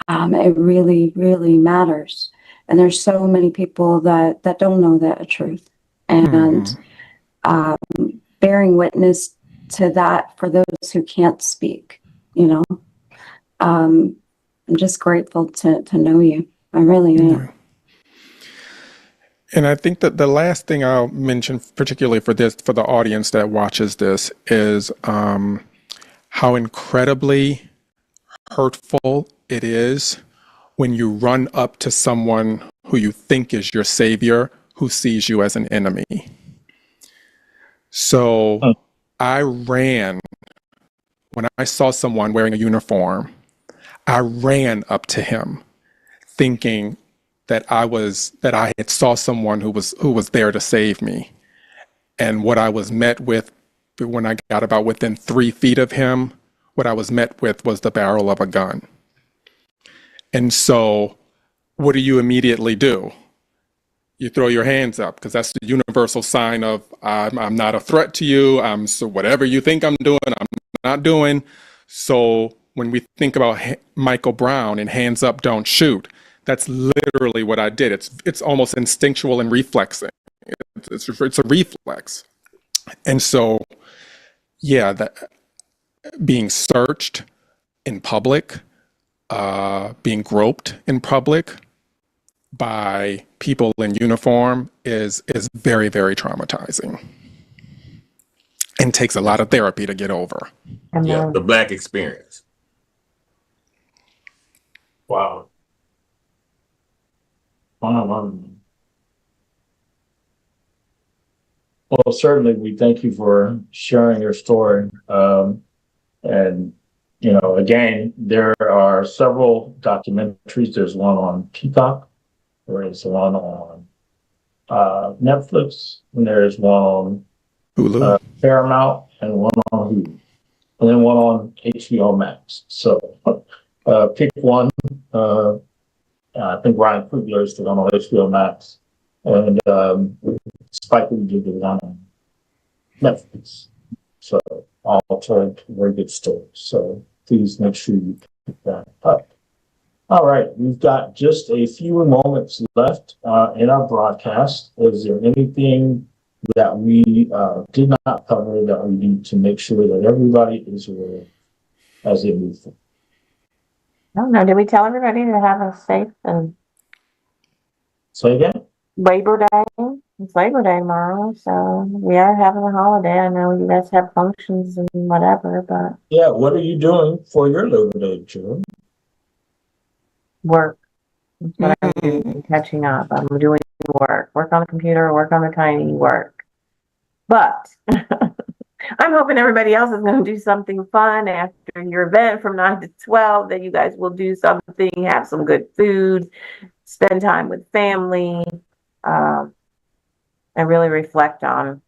It really, really matters. And there's so many people that don't know that truth. And bearing witness to that for those who can't speak, I'm just grateful to know you. I really am. Yeah. And I think that the last thing I'll mention, particularly for the audience that watches this, is how incredibly hurtful it is when you run up to someone who you think is your savior who sees you as an enemy. So I ran when I saw someone wearing a uniform. I ran up to him thinking that I had saw someone who was there to save me. And what I was met with when I got about within 3 feet of him, what I was met with was the barrel of a gun. And so what do you immediately do? You throw your hands up because that's the universal sign of I'm not a threat to you. So whatever you think I'm doing, I'm not doing. So when we think about Michael Brown and hands up, don't shoot, that's literally what I did. It's almost instinctual and reflexing. It's a reflex. And so, yeah, that being searched in public, being groped in public by people in uniform is very, very traumatizing and takes a lot of therapy to get over. Yeah, the Black experience. Wow. Wow. Well, certainly we thank you for sharing your story. And, again, there are several documentaries. There's one on Peacock, there's one on Netflix, and there's one on Hulu. Paramount, and one on Hulu, and then one on HBO Max. So pick one. I think Ryan Coogler is the one on HBO Max, and Spike Lee did the one on Netflix. So all told, very good stories. So please make sure you pick that up. All right, we've got just a few moments left in our broadcast. Is there anything that we did not cover that we need to make sure that everybody is aware as they move forward? I don't know. Did we tell everybody to have a safe and Say again? Labor Day? It's Labor Day tomorrow, so we are having a holiday. I know you guys have functions and whatever, but Yeah, what are you doing for your Labor Day, June? work. That's what I'm doing, catching up. I'm doing work on the computer, work on the tiny work. But I'm hoping everybody else is going to do something fun after your event from 9 to 12, that you guys will do something, have some good food, spend time with family, and really reflect on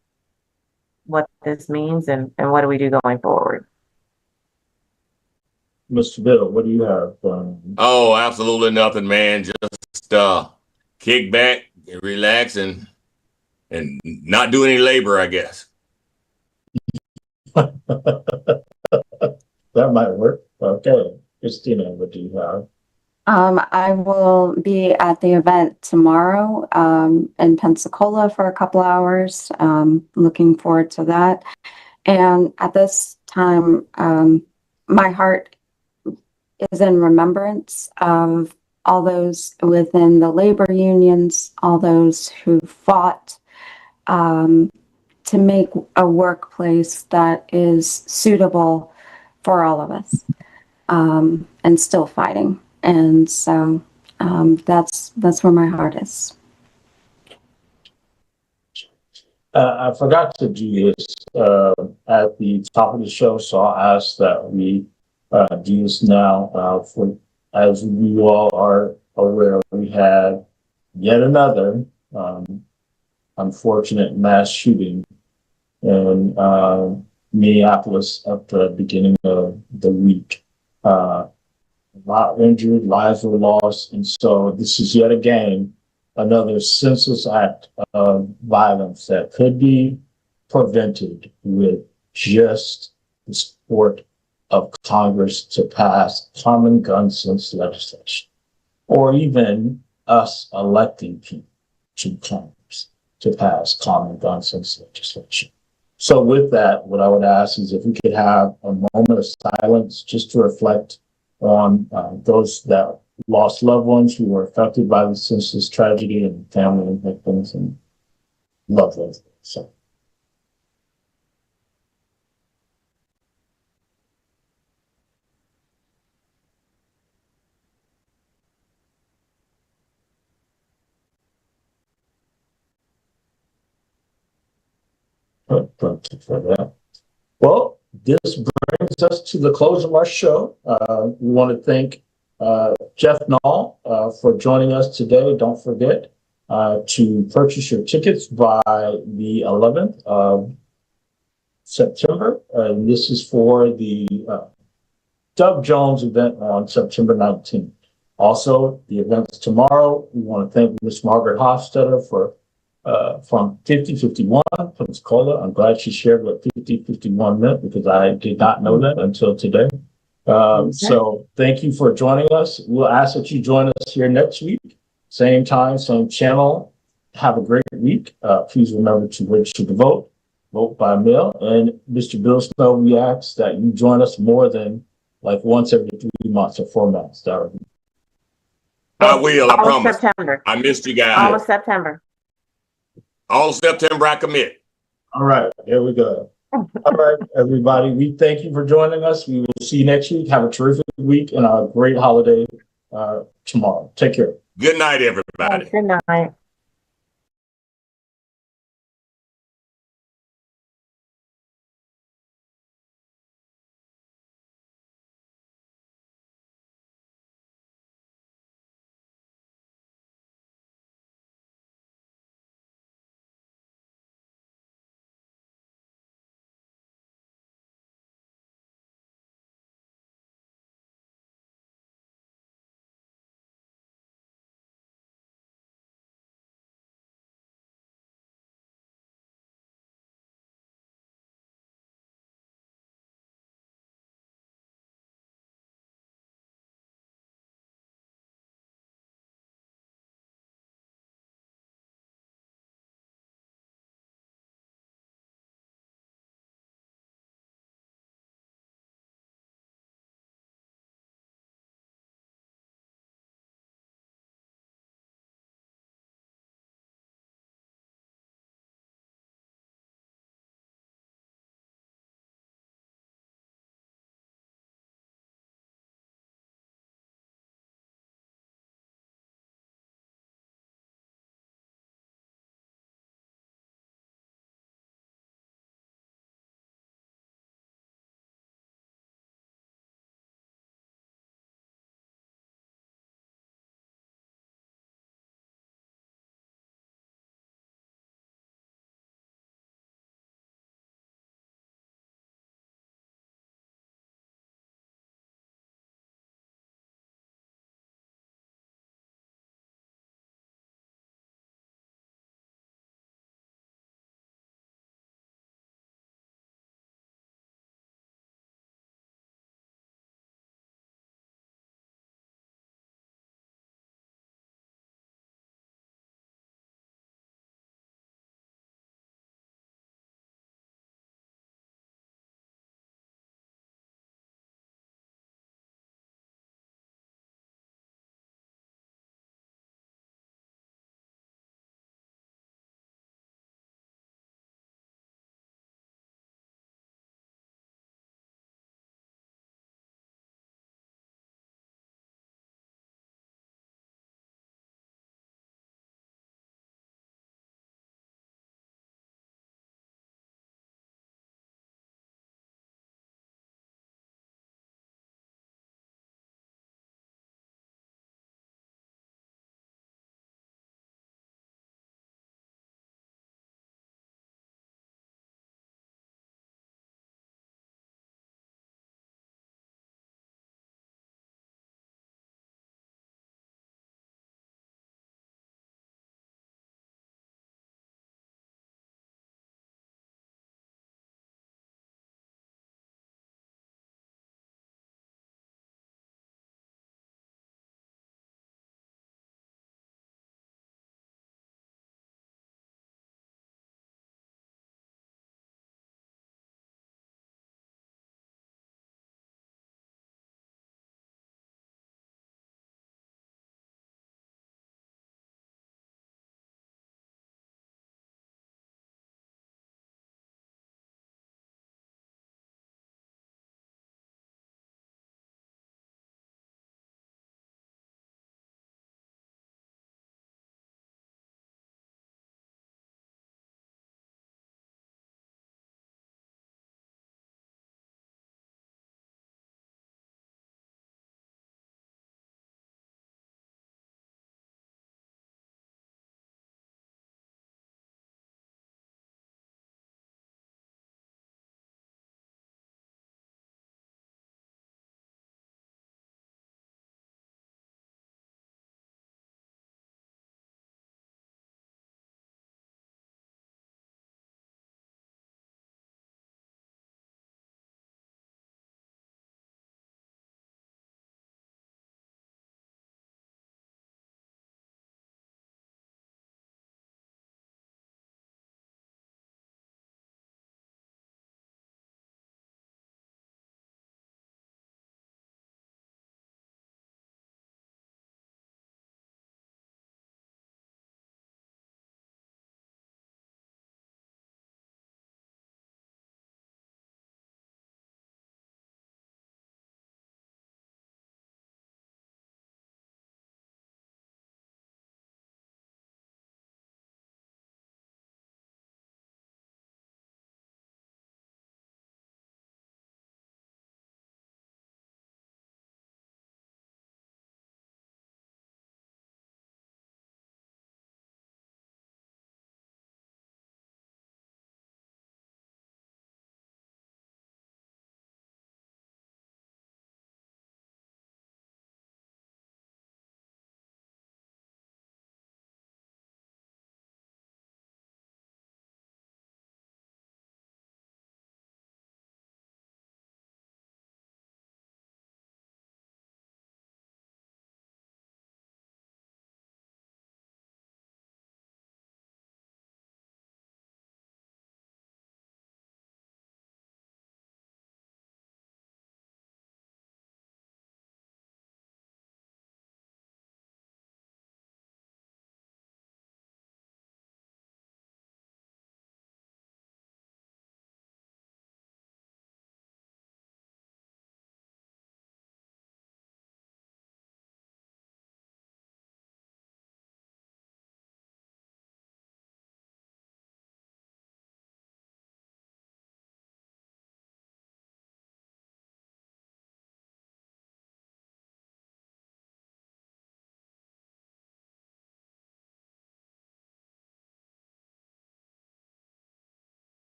what this means and what do we do going forward. Mr. Bill, what do you have? Oh, absolutely nothing, man. Just kick back and relax and not do any labor, I guess. That might work. Okay. Christina, what do you have? I will be at the event tomorrow in Pensacola for a couple hours. Looking forward to that. And at this time, my heart is in remembrance of all those within the labor unions, all those who fought to make a workplace that is suitable for all of us, and still fighting. And so that's where my heart is. I forgot to do this at the top of the show, so I'll ask that we do this now. For as we all are aware, we had yet another unfortunate mass shooting in Minneapolis at the beginning of the week. A lot injured, lives were lost, and so this is yet again another senseless act of violence that could be prevented with just the support of Congress to pass common gun sense legislation, or even us electing people to Congress to pass common gun sense legislation. So with that, what I would ask is if we could have a moment of silence just to reflect on those that lost loved ones who were affected by the senseless tragedy, and family and victims and loved ones. So. For that. Well, this brings us to the close of our show. We want to thank Jeff Nall for joining us today. Don't forget to purchase your tickets by the 11th of September. This is for the Doug Jones event on September 19th. Also, the events tomorrow, we want to thank Ms. Margaret Hofstetter for from 5051 Pensacola. I'm glad she shared what 5051 meant, because I did not know that until today. So thank you for joining us. We'll ask that you join us here next week, same time, same channel. Have a great week. Please remember to register to vote by mail. And Mr. Bill Snow, we ask that you join us more than like once every 3 months or 4 months. I will, I promise. September. I missed you guys. All of September. All of September, I commit. All right, there we go. All right, everybody, we thank you for joining us. We will see you next week. Have a terrific week and a great holiday tomorrow. Take care. Good night, everybody. Good night.